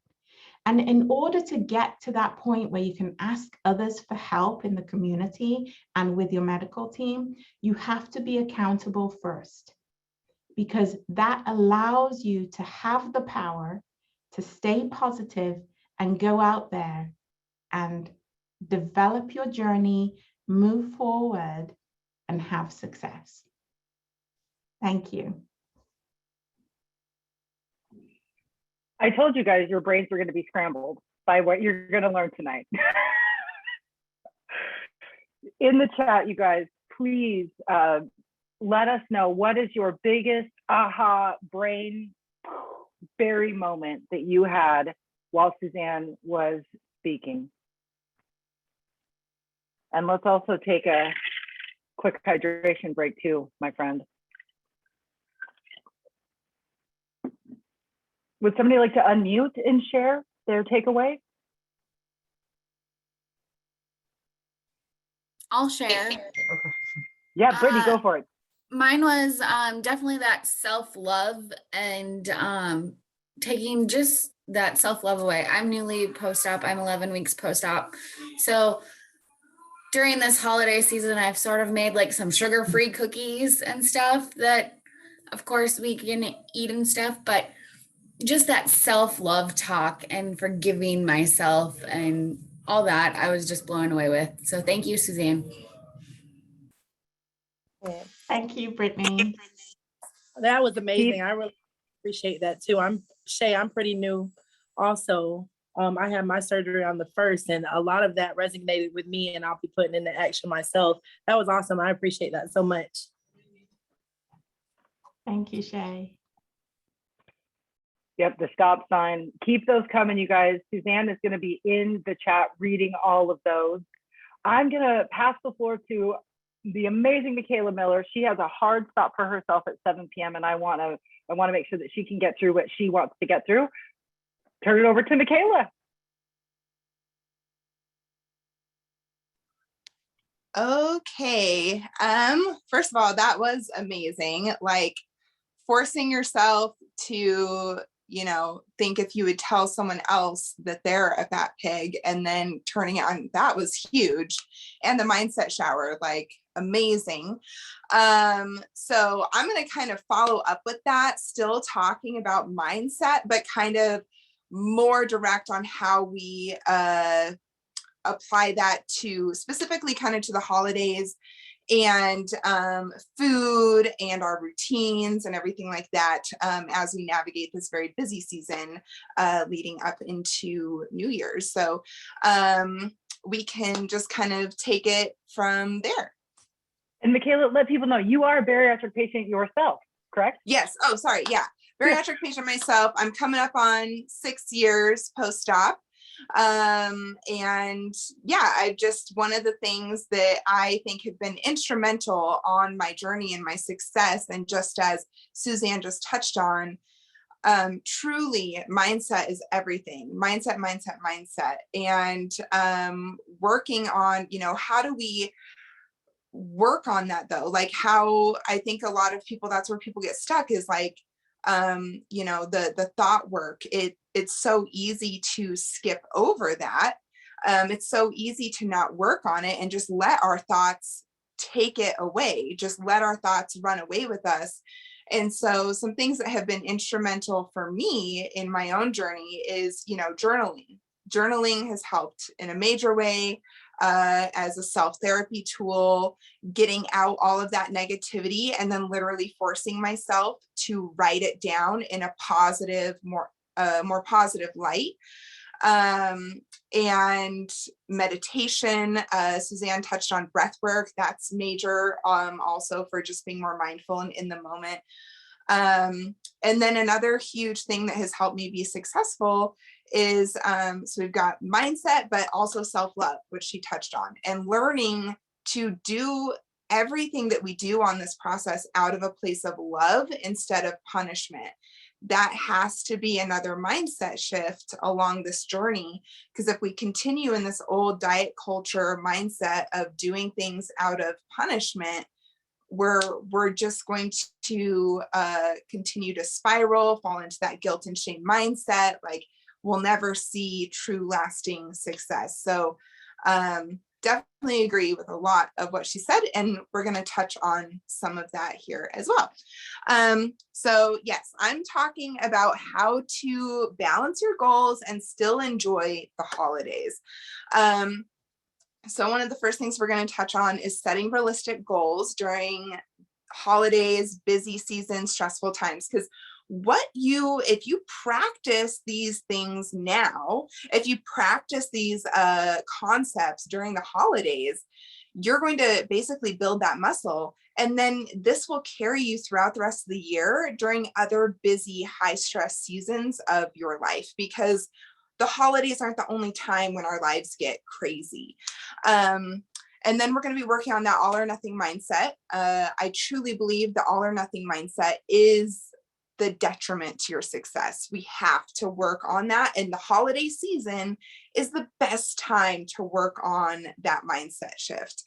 And in order to get to that point where you can ask others for help in the community and with your medical team, you have to be accountable first, because that allows you to have the power to stay positive and go out there and develop your journey, move forward, and have success. Thank you. I told you guys your brains were going to be scrambled by what you're going to learn tonight. In the chat, you guys, please let us know, what is your biggest aha brain berry moment that you had while Suzanne was speaking? And let's also take a quick hydration break too, my friend. Would somebody like to unmute and share their takeaway? I'll share. Yeah, Brittany, go for it. Mine was definitely that self-love and taking just that self-love away. I'm newly post-op. I'm 11 weeks post-op. So during this holiday season, I've sort of made like some sugar-free cookies and stuff that, of course, we can eat and stuff, but just that self-love talk and forgiving myself and all that, I was just blown away with. So thank you, Suzanne. Thank you, Brittany. That was amazing. Keith? I really appreciate that too. I'm Shay, I'm pretty new also. I had my surgery on the 1st, and a lot of that resonated with me, and I'll be putting into action myself. That was awesome. I appreciate that so much. Thank you, Shay. Yep, the stop sign. Keep those coming, you guys. Suzanne is going to be in the chat reading all of those. I'm going to pass the floor to the amazing Michaela Miller. She has a hard stop for herself at 7 p.m. and I want to make sure that she can get through what she wants to get through. Turn it over to Michaela. Okay. First of all, that was amazing. Like forcing yourself to, think if you would tell someone else that they're a fat pig and then turning it on, that was huge. And the mindset shower, like amazing. So I'm going to kind of follow up with that, still talking about mindset, but kind of more direct on how we apply that to specifically kind of to the holidays and food and our routines and everything like that as we navigate this very busy season leading up into New Year's. So we can just kind of take it from there. And Michaela, let people know you are a bariatric patient yourself, correct? Yes. Oh, sorry. Yeah. Bariatric patient myself. I'm coming up on 6 years post-op. And yeah, one of the things that I think have been instrumental on my journey and my success, and just as Suzanne just touched on, truly mindset is everything. Mindset. And working on, how do we work on that though? Like how I think a lot of people, that's where people get stuck is like, the thought work. It's so easy to skip over that. It's so easy to not work on it and just let our thoughts take it away, just let our thoughts run away with us. And so some things that have been instrumental for me in my own journey is, journaling. Journaling has helped in a major way as a self-therapy tool, getting out all of that negativity and then literally forcing myself to write it down in a positive, more positive light. And meditation, Suzanne touched on breath work. That's major also for just being more mindful and in the moment. And then another huge thing that has helped me be successful is, so we've got mindset, but also self-love, which she touched on, and learning to do everything that we do on this process out of a place of love instead of punishment. That has to be another mindset shift along this journey, because if we continue in this old diet culture mindset of doing things out of punishment, we're just going to continue to spiral, fall into that guilt and shame mindset. Like we'll never see true lasting success. So definitely agree with a lot of what she said, and we're going to touch on some of that here as well. So yes, I'm talking about how to balance your goals and still enjoy the holidays. So one of the first things we're going to touch on is setting realistic goals during holidays, busy seasons, stressful times. Because if you practice these things now, if you practice these concepts during the holidays, you're going to basically build that muscle. And then this will carry you throughout the rest of the year during other busy, high stress seasons of your life, because the holidays aren't the only time when our lives get crazy. And then we're going to be working on that all or nothing mindset. I truly believe the all or nothing mindset is the detriment to your success. We have to work on that. And the holiday season is the best time to work on that mindset shift.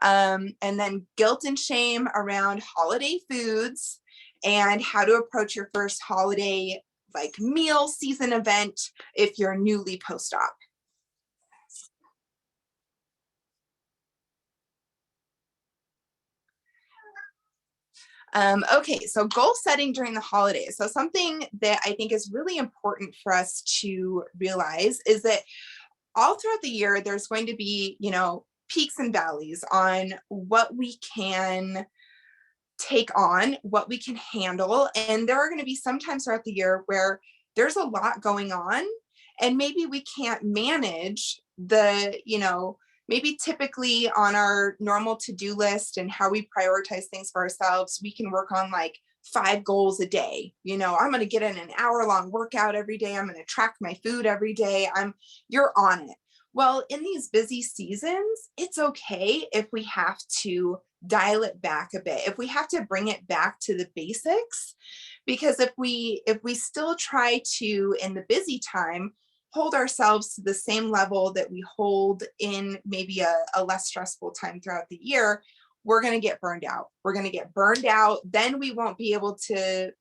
And then guilt and shame around holiday foods and how to approach your first holiday like meal season event if you're newly post-op. Okay, so goal setting during the holidays. So something that I think is really important for us to realize is that all throughout the year, there's going to be, you know, peaks and valleys on what we can take on, what we can handle. And there are going to be some times throughout the year where there's a lot going on and maybe we can't manage the, you know, maybe typically on our normal to-do list and how we prioritize things for ourselves, we can work on like 5 goals a day. You know, I'm going to get in an hour-long workout every day. I'm going to track my food every day. You're on it. Well, in these busy seasons, it's okay if we have to dial it back a bit, if we have to bring it back to the basics, because if we still try to, in the busy time, hold ourselves to the same level that we hold in maybe a less stressful time throughout the year, we're going to get burned out. We're going to get burned out. Then we won't be able to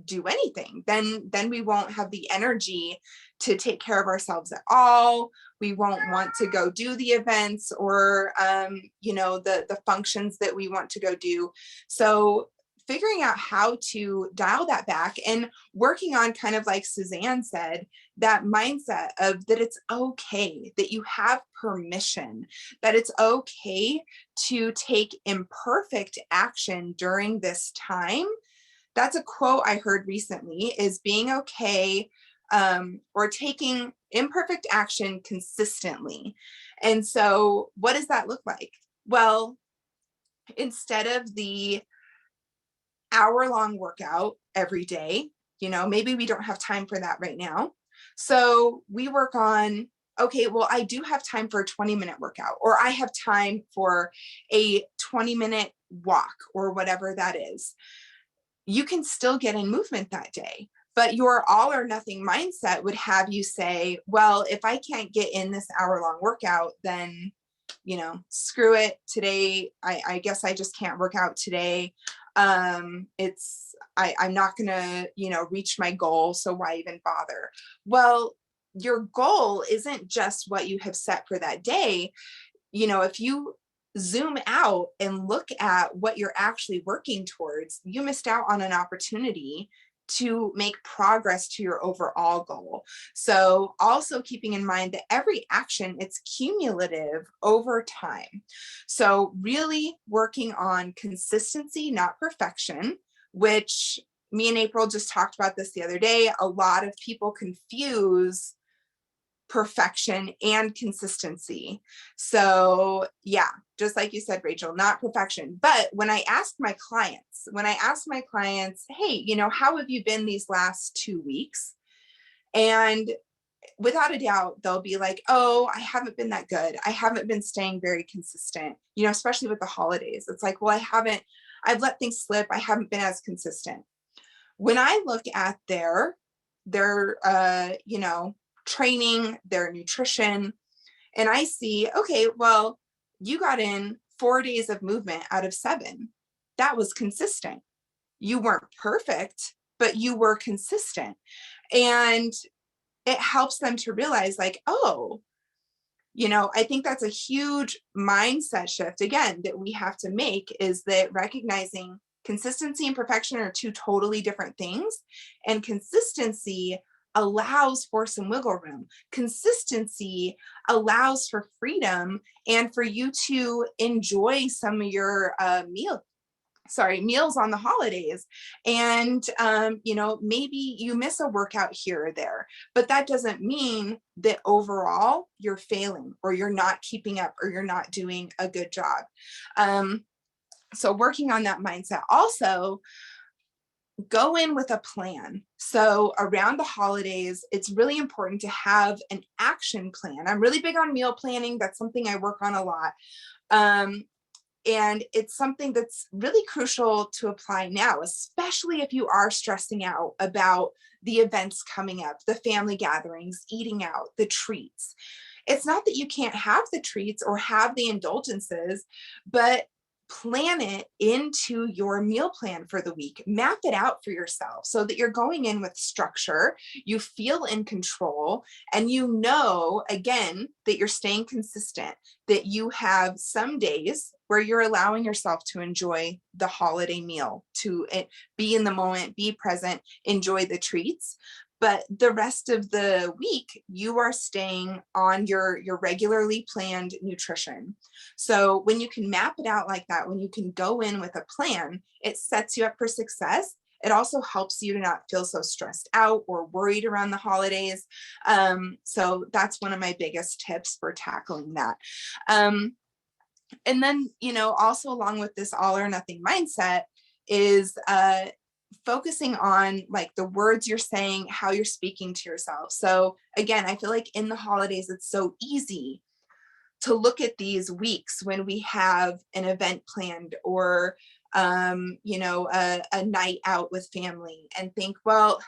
do anything. Then we won't have the energy to take care of ourselves at all. We won't want to go do the events or, you know, the functions that we want to go do. So figuring out how to dial that back and working on, kind of like Suzanne said, that mindset of that it's okay, that you have permission, that it's okay to take imperfect action during this time. That's a quote I heard recently, is being okay or taking imperfect action consistently. And so what does that look like? Well, instead of the hour-long workout every day, you know, maybe we don't have time for that right now. So we work on, okay, well, I do have time for a 20-minute workout, or I have time for a 20-minute walk, or whatever that is. You can still get in movement that day, but your all or nothing mindset would have you say, well, if I can't get in this hour-long workout, then, you know, screw it today. I guess I just can't work out today. I'm not gonna, you know, reach my goal. So why even bother? Well, your goal isn't just what you have set for that day. You know, if you zoom out and look at what you're actually working towards, you missed out on an opportunity to make progress to your overall goal. So also keeping in mind that every action, it's cumulative over time. So really working on consistency, not perfection, which me and April just talked about this the other day. A lot of people confuse perfection and consistency. So yeah, just like you said, Rachel, not perfection. But when I ask my clients, hey, you know, how have you been these last 2 weeks? And without a doubt, they'll be like, oh, I haven't been that good. I haven't been staying very consistent, you know, especially with the holidays. It's like, well, I've let things slip. I haven't been as consistent. When I look at their you know, training, their nutrition, and I see, okay, well, you got in 4 days of movement out of 7. That was consistent. You weren't perfect, but you were consistent. And it helps them to realize, like, oh, you know, I think that's a huge mindset shift, again, that we have to make, is that recognizing consistency and perfection are 2 totally different things. And consistency allows for some wiggle room. Consistency allows for freedom and for you to enjoy some of your meals on the holidays. And, you know, maybe you miss a workout here or there, but that doesn't mean that overall you're failing or you're not keeping up or you're not doing a good job. So working on that mindset. Also, go in with a plan. So around the holidays, it's really important to have an action plan. I'm really big on meal planning. That's something I work on a lot. And it's something that's really crucial to apply now, especially if you are stressing out about the events coming up, the family gatherings, eating out, the treats. It's not that you can't have the treats or have the indulgences, but plan it into your meal plan for the week. Map it out for yourself so that you're going in with structure, you feel in control, and you know, again, that you're staying consistent, that you have some days where you're allowing yourself to enjoy the holiday meal, to be in the moment, be present, enjoy the treats. But the rest of the week, you are staying on your regularly planned nutrition. So when you can map it out like that, when you can go in with a plan, it sets you up for success. It also helps you to not feel so stressed out or worried around the holidays. So that's one of my biggest tips for tackling that. And then, you know, also along with this all or nothing mindset is focusing on like the words you're saying, how you're speaking to yourself. So again, I feel like in the holidays, it's so easy to look at these weeks when we have an event planned or, you know, a night out with family and think, well,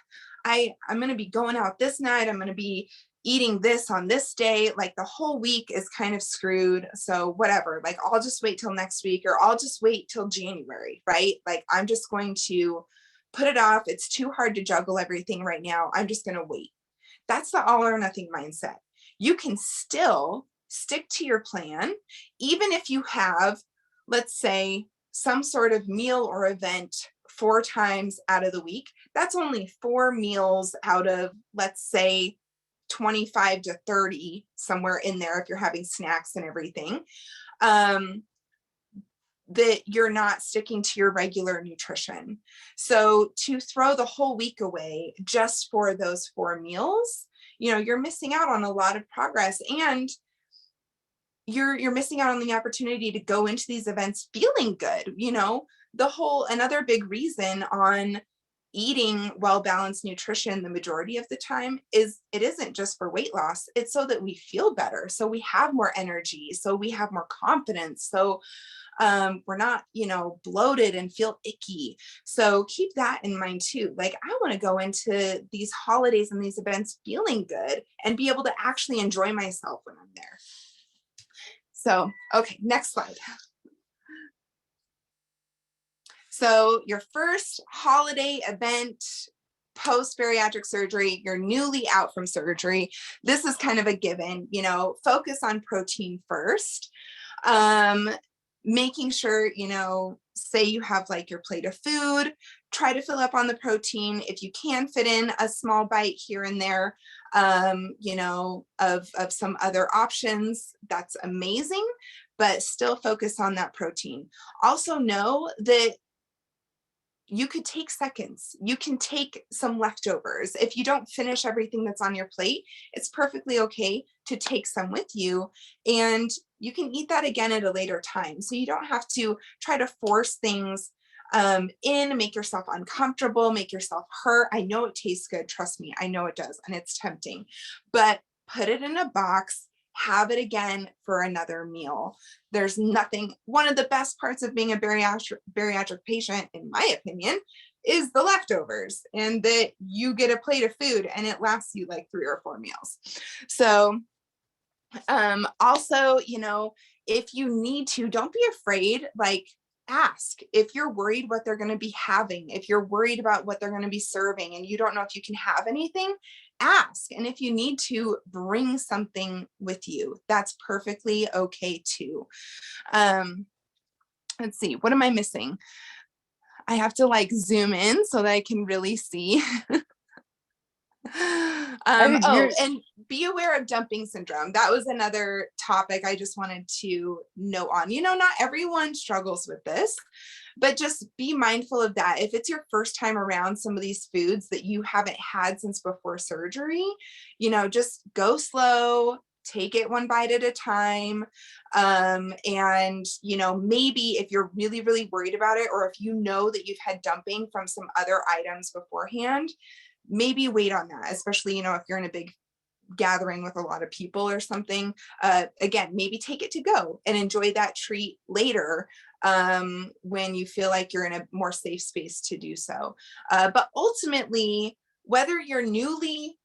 I'm going to be going out this night. I'm going to be eating this on this day. Like the whole week is kind of screwed. So whatever, like I'll just wait till next week, or I'll just wait till January, right? Like I'm just going to put it off. It's too hard to juggle everything right now. I'm just going to wait. That's the all or nothing mindset. You can still stick to your plan, even if you have, let's say, some sort of meal or event 4 times out of the week. That's only 4 meals out of, let's say, 25 to 30, somewhere in there if you're having snacks and everything. That you're not sticking to your regular nutrition. So to throw the whole week away just for those 4 meals, you know, you're missing out on a lot of progress, and you're missing out on the opportunity to go into these events feeling good. You know, another big reason on eating well-balanced nutrition the majority of the time is it isn't just for weight loss. It's so that we feel better. So we have more energy. So we have more confidence. So we're not, you know, bloated and feel icky. So keep that in mind too. Like I want to go into these holidays and these events feeling good and be able to actually enjoy myself when I'm there. So, okay, next slide. So your first holiday event post-bariatric surgery, you're newly out from surgery. This is kind of a given, you know, focus on protein first. Making sure, you know, say you have like your plate of food, try to fill up on the protein. If you can fit in a small bite here and there, you know, of some other options, that's amazing, but still focus on that protein. Also know that you could take seconds. You can take some leftovers. If you don't finish everything that's on your plate, it's perfectly okay to take some with you, and you can eat that again at a later time. So you don't have to try to force things in, make yourself uncomfortable, make yourself hurt. I know it tastes good. Trust me, I know it does. And it's tempting, but put it in a box, have it again for another meal. There's nothing, one of the best parts of being a bariatric patient, in my opinion, is the leftovers, and that you get a plate of food and it lasts you like 3 or 4 meals. So also, you know, if you need to, don't be afraid, like ask. If you're worried what they're going to be having, if you're worried about what they're going to be serving and you don't know if you can have anything, ask. And if you need to, bring something with you. That's perfectly okay too. Let's see, what am I missing? I have to like zoom in so that I can really see. And be aware of dumping syndrome. That was another topic I just wanted to note on. You know, not everyone struggles with this, but just be mindful of that. If it's your first time around some of these foods that you haven't had since before surgery, you know, just go slow, take it one bite at a time. And, you know, maybe if you're really, really worried about it, or if you know that you've had dumping from some other items beforehand, maybe wait on that, especially, you know, if you're in a big gathering with a lot of people or something, again, maybe take it to go and enjoy that treat later when you feel like you're in a more safe space to do so. But ultimately, whether you're newly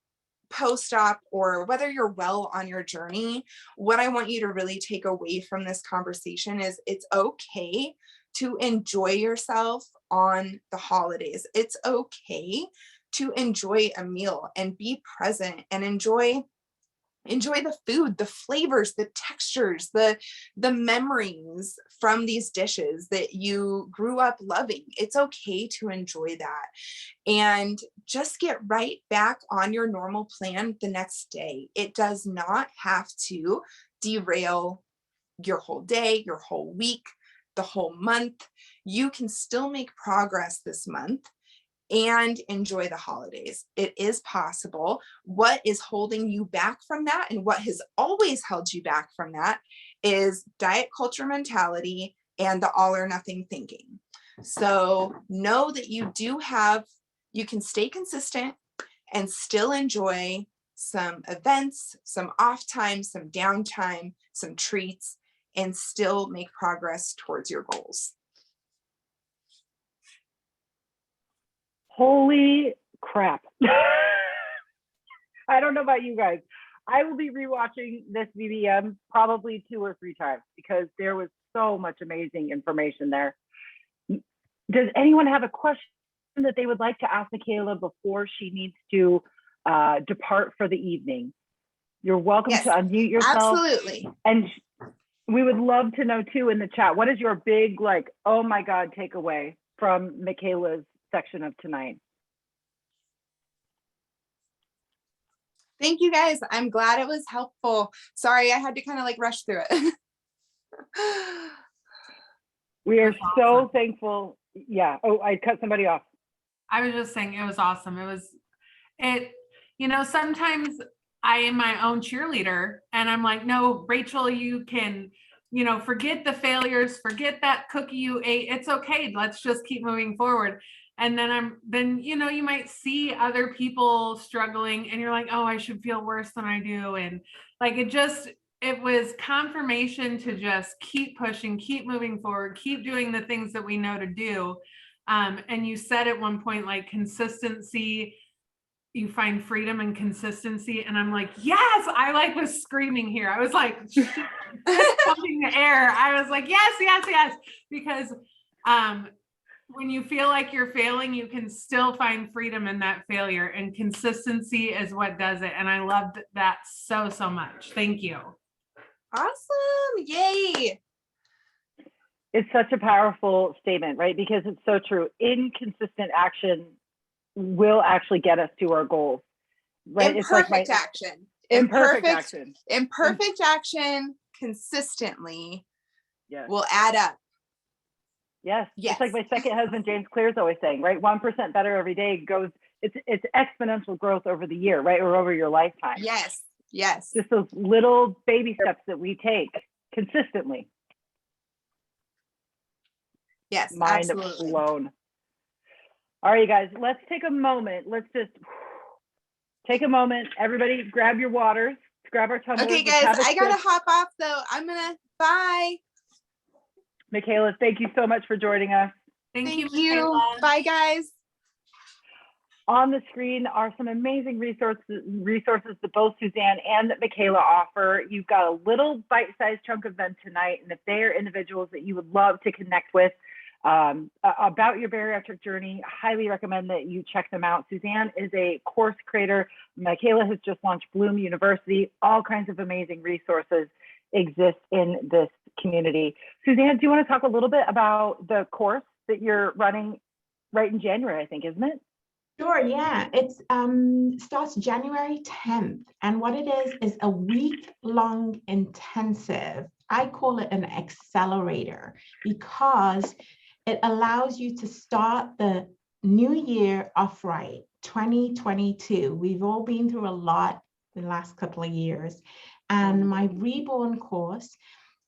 post-op or whether you're well on your journey, what I want you to really take away from this conversation is it's okay to enjoy yourself on the holidays. It's okay to enjoy a meal and be present and enjoy the food, the flavors, the textures, the memories from these dishes that you grew up loving. It's okay to enjoy that and just get right back on your normal plan the next day. It does not have to derail your whole day, your whole week, the whole month. You can still make progress this month and enjoy the holidays. It is possible. What is holding you back from that, and what has always held you back from that, is diet culture mentality and the all or nothing thinking. So know that you can stay consistent and still enjoy some events, some off time, some downtime, some treats, and still make progress towards your goals. Holy crap. I don't know about you guys. I will be rewatching this VBM probably 2 or 3 times because there was so much amazing information there. Does anyone have a question that they would like to ask Michaela before she needs to depart for the evening? You're welcome to unmute yourself. Absolutely. And we would love to know too in the chat, what is your big, like, oh my God, takeaway from Michaela's section of tonight? Thank you guys. I'm glad it was helpful. Sorry, I had to kind of like rush through it. We are so thankful. Yeah. Oh, I cut somebody off. I was just saying it was awesome. Sometimes I am my own cheerleader and I'm like, no, Rachel, you can, forget the failures, forget that cookie you ate. It's okay. Let's just keep moving forward. And then you might see other people struggling and you're like, oh, I should feel worse than I do. And like, it was confirmation to just keep pushing, keep moving forward, keep doing the things that we know to do. And you said at one point, like, consistency, you find freedom and consistency. And I'm like, yes, I was screaming here. I was like, pumping the air. I was like, yes. Because when you feel like you're failing, you can still find freedom in that failure, and consistency is what does it. And I loved that so much. Thank you. Awesome. Yay. It's such a powerful statement, right? Because it's so true. Inconsistent action will actually get us to our goals, right? Imperfect action. Imperfect action consistently will add up. Yes. It's like my second husband, James Clear's always saying, right? 1% better every day goes, it's exponential growth over the year, right? Or over your lifetime. Yes. Just those little baby steps that we take consistently. Yes, Mind absolutely. blown. All right, you guys, let's take a moment. Let's just take a moment. Everybody grab your waters, grab our tumblers. Okay, guys, I gotta hop off though. Bye. Michaela, thank you so much for joining us. Thank you. Michaela. Bye, guys. On the screen are some amazing resources that both Suzanne and Michaela offer. You've got a little bite-sized chunk of them tonight, and if they are individuals that you would love to connect with about your bariatric journey, I highly recommend that you check them out. Suzanne is a course creator. Michaela has just launched Bloom University. All kinds of amazing resources exist in this community. Suzanne, do you want to talk a little bit about the course that you're running right in January, I think, isn't it? Sure, yeah. It's starts January 10th. And what it is a week-long intensive. I call it an accelerator because it allows you to start the new year off right, 2022. We've all been through a lot the last couple of years. And my Reborn course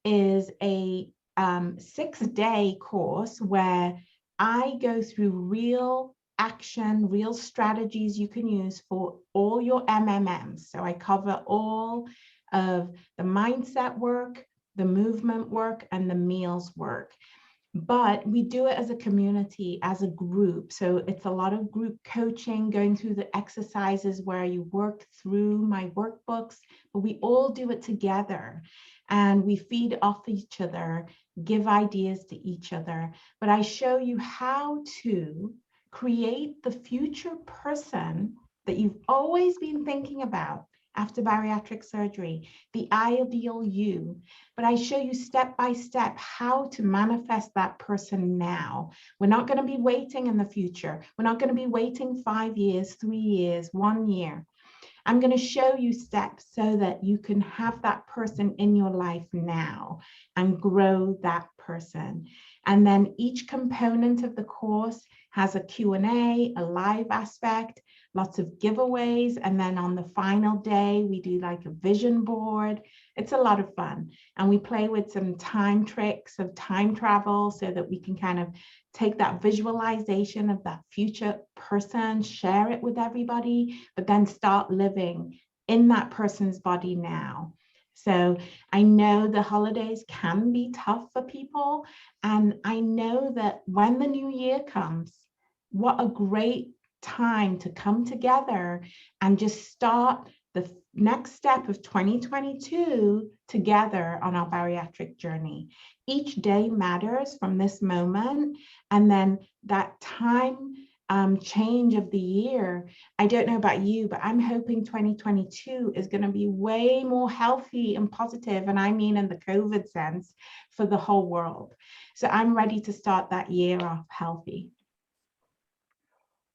is a 6-day course where I go through real action, real strategies you can use for all your MMMs. So I cover all of the mindset work, the movement work, and the meals work. But we do it as a community, as a group. So it's a lot of group coaching, going through the exercises where you work through my workbooks, but we all do it together and we feed off each other, give ideas to each other. But I show you how to create the future person that you've always been thinking about after bariatric surgery, the ideal you. But I show you step by step how to manifest that person now. We're not going to be waiting in the future. We're not going to be waiting 5 years, 3 years, 1 year. I'm going to show you steps so that you can have that person in your life now and grow that person. And then each component of the course has a Q&A, a live aspect, lots of giveaways. And then on the final day, we do like a vision board. It's a lot of fun. And we play with some time tricks of time travel so that we can kind of take that visualization of that future person, share it with everybody, but then start living in that person's body now. So I know the holidays can be tough for people. And I know that when the new year comes, what a great time to come together and just start the next step of 2022 together on our bariatric journey. Each day matters from this moment. And then that time change of the year, I don't know about you, but I'm hoping 2022 is going to be way more healthy and positive, and I mean in the COVID sense, for the whole world. So I'm ready to start that year off healthy.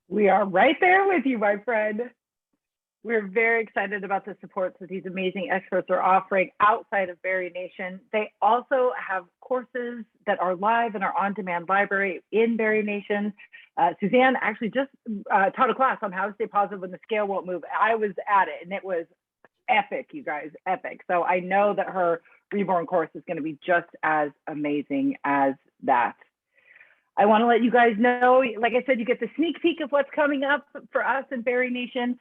We are right there with you, my friend. We're very excited about the supports that these amazing experts are offering outside of BariNation. They also have courses that are live in our on-demand library in BariNation. Suzanne actually just taught a class on how to stay positive when the scale won't move. I was at it and it was epic, you guys, epic. So I know that her reborn course is going to be just as amazing as that. I want to let you guys know, like I said, you get the sneak peek of what's coming up for us in BariNation.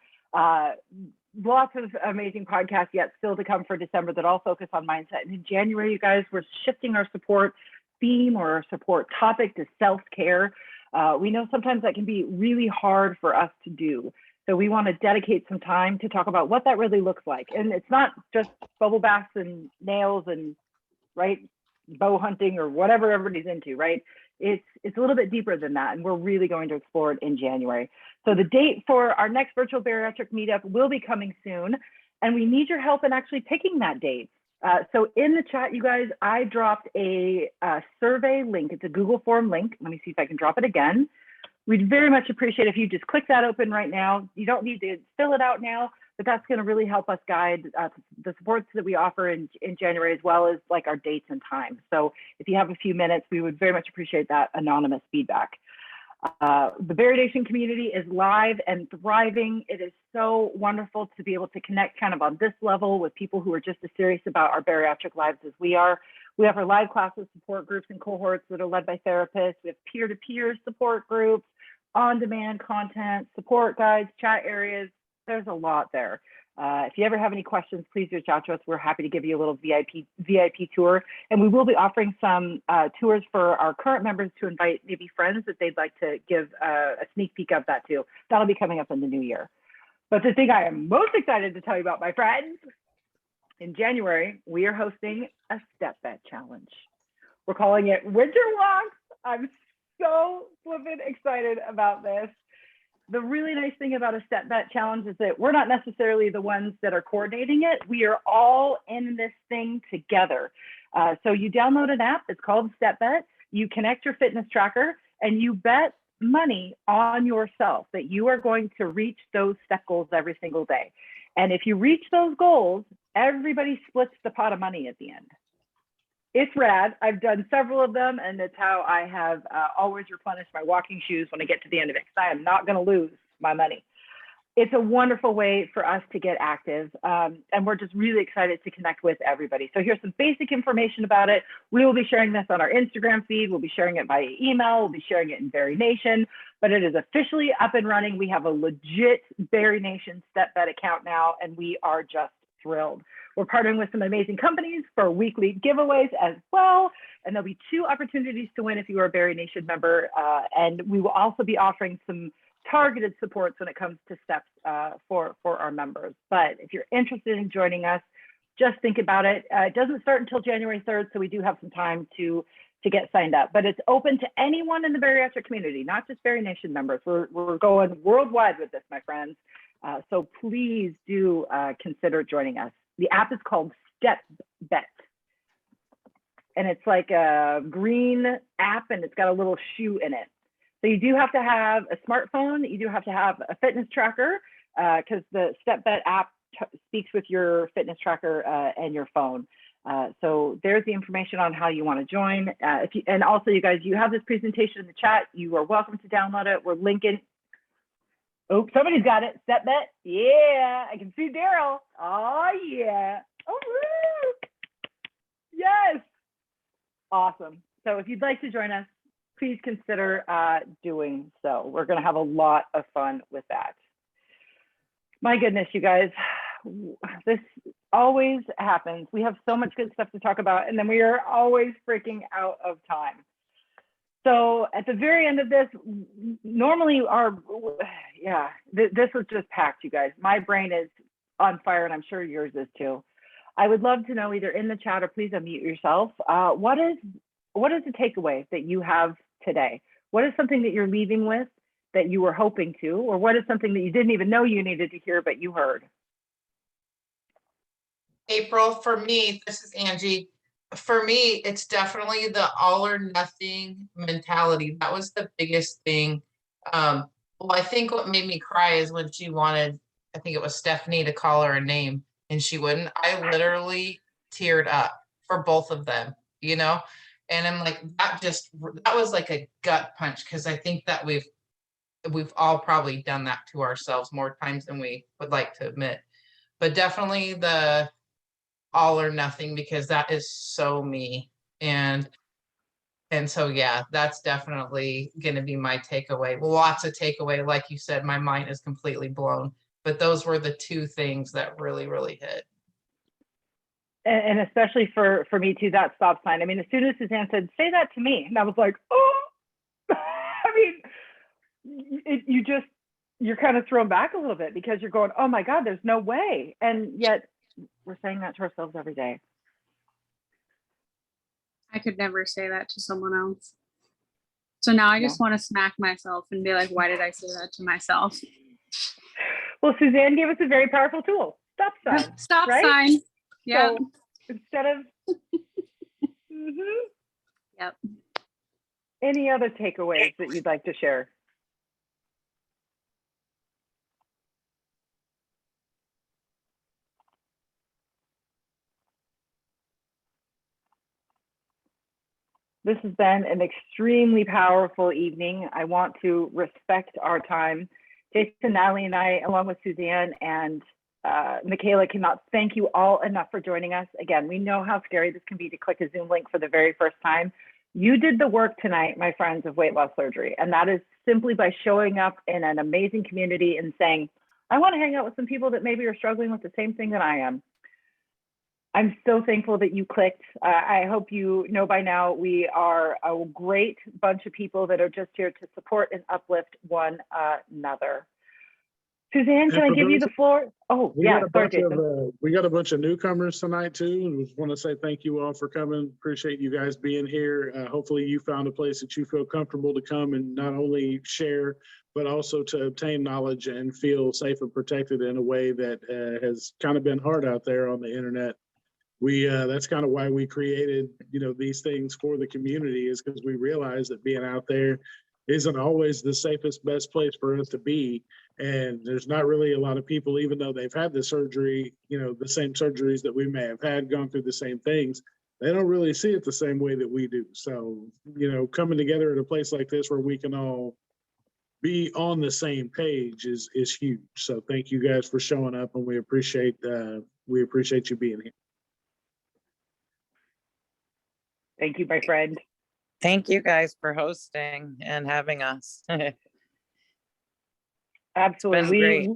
Lots of amazing podcasts yet still to come for December that all focus on mindset. And in January, you guys, we're shifting our support theme or our support topic to self-care. We know sometimes that can be really hard for us to do. So we want to dedicate some time to talk about what that really looks like. And it's not just bubble baths and nails and bow hunting or whatever everybody's into, right? It's a little bit deeper than that, and we're really going to explore it in January. So the date for our next virtual bariatric meetup will be coming soon, and we need your help in actually picking that date. So in the chat, you guys, I dropped a survey link. It's a Google form link. Let me see if I can drop it again. We'd very much appreciate if you just click that open right now. You don't need to fill it out now, but that's going to really help us guide the supports that we offer in January, as well as like our dates and times. So if you have a few minutes, we would very much appreciate that anonymous feedback. The BariNation community is live and thriving. It is so wonderful to be able to connect kind of on this level with people who are just as serious about our bariatric lives as we are. We have our live classes, support groups, and cohorts that are led by therapists. We have peer-to-peer support groups, on-demand content, support guides, chat areas. There's a lot there. If you ever have any questions, please reach out to us. We're happy to give you a little VIP tour. And we will be offering some tours for our current members to invite maybe friends that they'd like to give a sneak peek of that too. That'll be coming up in the new year. But the thing I am most excited to tell you about, my friends, in January, we are hosting a step bet challenge. We're calling it Winter Walks. I'm so flippin' excited about this. The really nice thing about a step bet challenge is that we're not necessarily the ones that are coordinating it. We are all in this thing together. So you download an app, it's called Step Bet. You connect your fitness tracker and you bet money on yourself that you are going to reach those step goals every single day. And if you reach those goals, everybody splits the pot of money at the end. It's rad. I've done several of them, and it's how I have always replenished my walking shoes when I get to the end of it, because I am not going to lose my money. it's a wonderful way for us to get active. And we're just really excited to connect with everybody. So here's some basic information about it. We will be sharing this on our Instagram feed. We'll be sharing it via email. We'll be sharing it in BariNation, but it is officially up and running. We have a legit BariNation step bet account now, and we are just thrilled. We're partnering with some amazing companies for weekly giveaways as well. And there'll be 2 opportunities to win if you are a BariNation member. And we will also be offering some targeted supports when it comes to steps for our members. But if you're interested in joining us, just think about it. It doesn't start until January 3rd, so we do have some time to get signed up. But it's open to anyone in the bariatric community, not just BariNation members. We're going worldwide with this, my friends. So please do consider joining us. The app is called Step Bet. And it's like a green app, and it's got a little shoe in it. So you do have to have a smartphone. You do have to have a fitness tracker because the Step Bet app speaks with your fitness tracker and your phone. So there's the information on how you want to join. And also, you guys, you have this presentation in the chat. You are welcome to download it. We're linking. Oh, somebody's got it. Step Bet. Yeah, I can see Daryl. Oh, yeah. Oh, woo. Yes. Awesome. So if you'd like to join us, please consider doing so. We're going to have a lot of fun with that. My goodness, you guys, this always happens. We have so much good stuff to talk about, and then we are always freaking out of time. So at the very end of this, normally this was just packed, you guys. My brain is on fire, and I'm sure yours is too. I would love to know, either in the chat or please unmute yourself, what is the takeaway that you have today? What is something that you're leaving with that you were hoping to, or what is something that you didn't even know you needed to hear, but you heard? April, for me, this is Angie. For me, it's definitely the all or nothing mentality. That was the biggest thing. Well, I think what made me cry is when she wanted, I think it was Stephanie, to call her a name, and she wouldn't. I literally teared up for both of them, you know? And I'm like, that was like a gut punch, because I think that we've all probably done that to ourselves more times than we would like to admit. But definitely the all or nothing, because that is so me. And so, yeah, that's definitely going to be my takeaway. Lots of takeaway. Like you said, my mind is completely blown. But those were the 2 things that really, really hit. And especially for me too, that stop sign. I mean, as soon as Suzanne said, say that to me, and I was like, oh, I mean, you're kind of thrown back a little bit, because you're going, oh my God, there's no way. And yet we're saying that to ourselves every day. I could never say that to someone else. So now I just want to smack myself and be like, why did I say that to myself? Well, Suzanne gave us a very powerful tool. Stop sign. Stop right? sign. Yeah. So instead of Yep. Any other takeaways that you'd like to share? This has been an extremely powerful evening. I want to respect our time. Jason, Natalie, and I, along with Suzanne and Michaela, cannot thank you all enough for joining us. Again, we know how scary this can be to click a Zoom link for the very first time. You did the work tonight, my friends, of weight loss surgery. And that is simply by showing up in an amazing community and saying, I want to hang out with some people that maybe are struggling with the same thing that I am. I'm so thankful that you clicked. I hope you know by now, we are a great bunch of people that are just here to support and uplift one another. Suzanne, can I give you the floor? Oh, yeah, sorry, Jason. We got a bunch of newcomers tonight too, and we want to say thank you all for coming. Appreciate you guys being here. Hopefully you found a place that you feel comfortable to come and not only share, but also to obtain knowledge and feel safe and protected in a way that has kind of been hard out there on the internet. That's kind of why we created, these things for the community, is because we realize that being out there isn't always the safest, best place for us to be. And there's not really a lot of people, even though they've had the surgery, the same surgeries that we may have had, gone through the same things, they don't really see it the same way that we do. So, coming together at a place like this where we can all be on the same page is huge. So thank you guys for showing up, and we appreciate you being here. Thank you, my friend. Thank you guys for hosting and having us. Absolutely. great.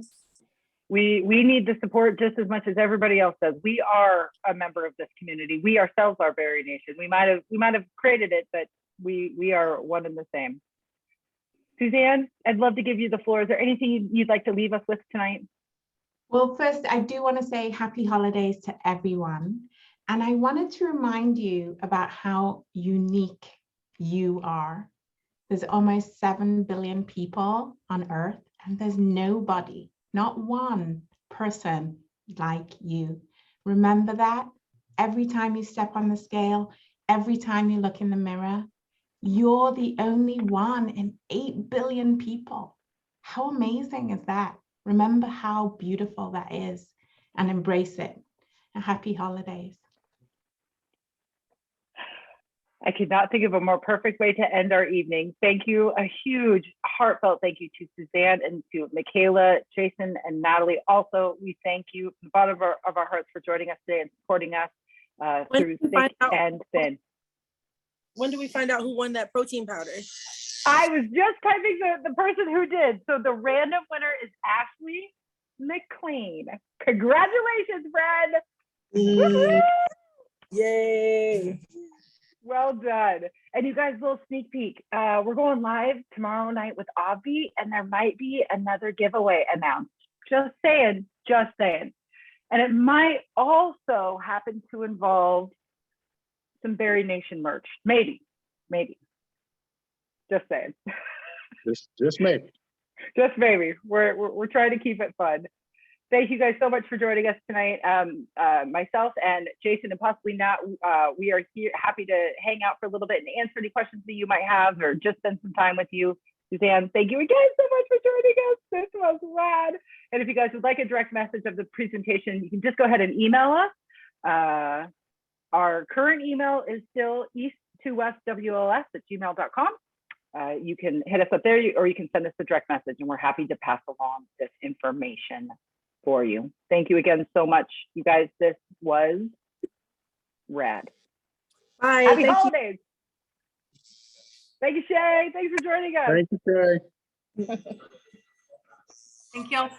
We need the support just as much as everybody else does. We are a member of this community. We ourselves are BariNation. We might have created it, but we are one and the same. Suzanne, I'd love to give you the floor. Is there anything you'd like to leave us with tonight? Well, first, I do want to say happy holidays to everyone. And I wanted to remind you about how unique you are. There's almost 7 billion people on Earth, and there's nobody, not one person like you. Remember that every time you step on the scale, every time you look in the mirror, you're the only one in 8 billion people. How amazing is that? Remember how beautiful that is and embrace it. And happy holidays. I could not think of a more perfect way to end our evening. Thank you. A huge heartfelt thank you to Suzanne and to Michaela, Jason, and Natalie. Also, we thank you from the bottom of our hearts for joining us today and supporting us through thick and thin. When do we find out who won that protein powder? I was just typing the person who did. So the random winner is Ashley McLean. Congratulations, friend. Yay. Well done. And you guys, little sneak peek. We're going live tomorrow night with Avi, and there might be another giveaway announced. Just saying, just saying. And it might also happen to involve some BariNation merch. Maybe. Just saying. Just maybe. Just maybe. We're trying to keep it fun. Thank you guys so much for joining us tonight. Myself and Jason and possibly Nat, we are here happy to hang out for a little bit and answer any questions that you might have or just spend some time with you. Suzanne, thank you again so much for joining us. This was rad. And if you guys would like a direct message of the presentation, you can just go ahead and email us. Our current email is still east2westwls@gmail.com. You can hit us up there, or you can send us a direct message, and we're happy to pass along this information for you. Thank you again so much, you guys. This was rad. Bye. Happy holidays. Thank you, Shay. Thanks for joining us. Thank you, Shay. Thank you all so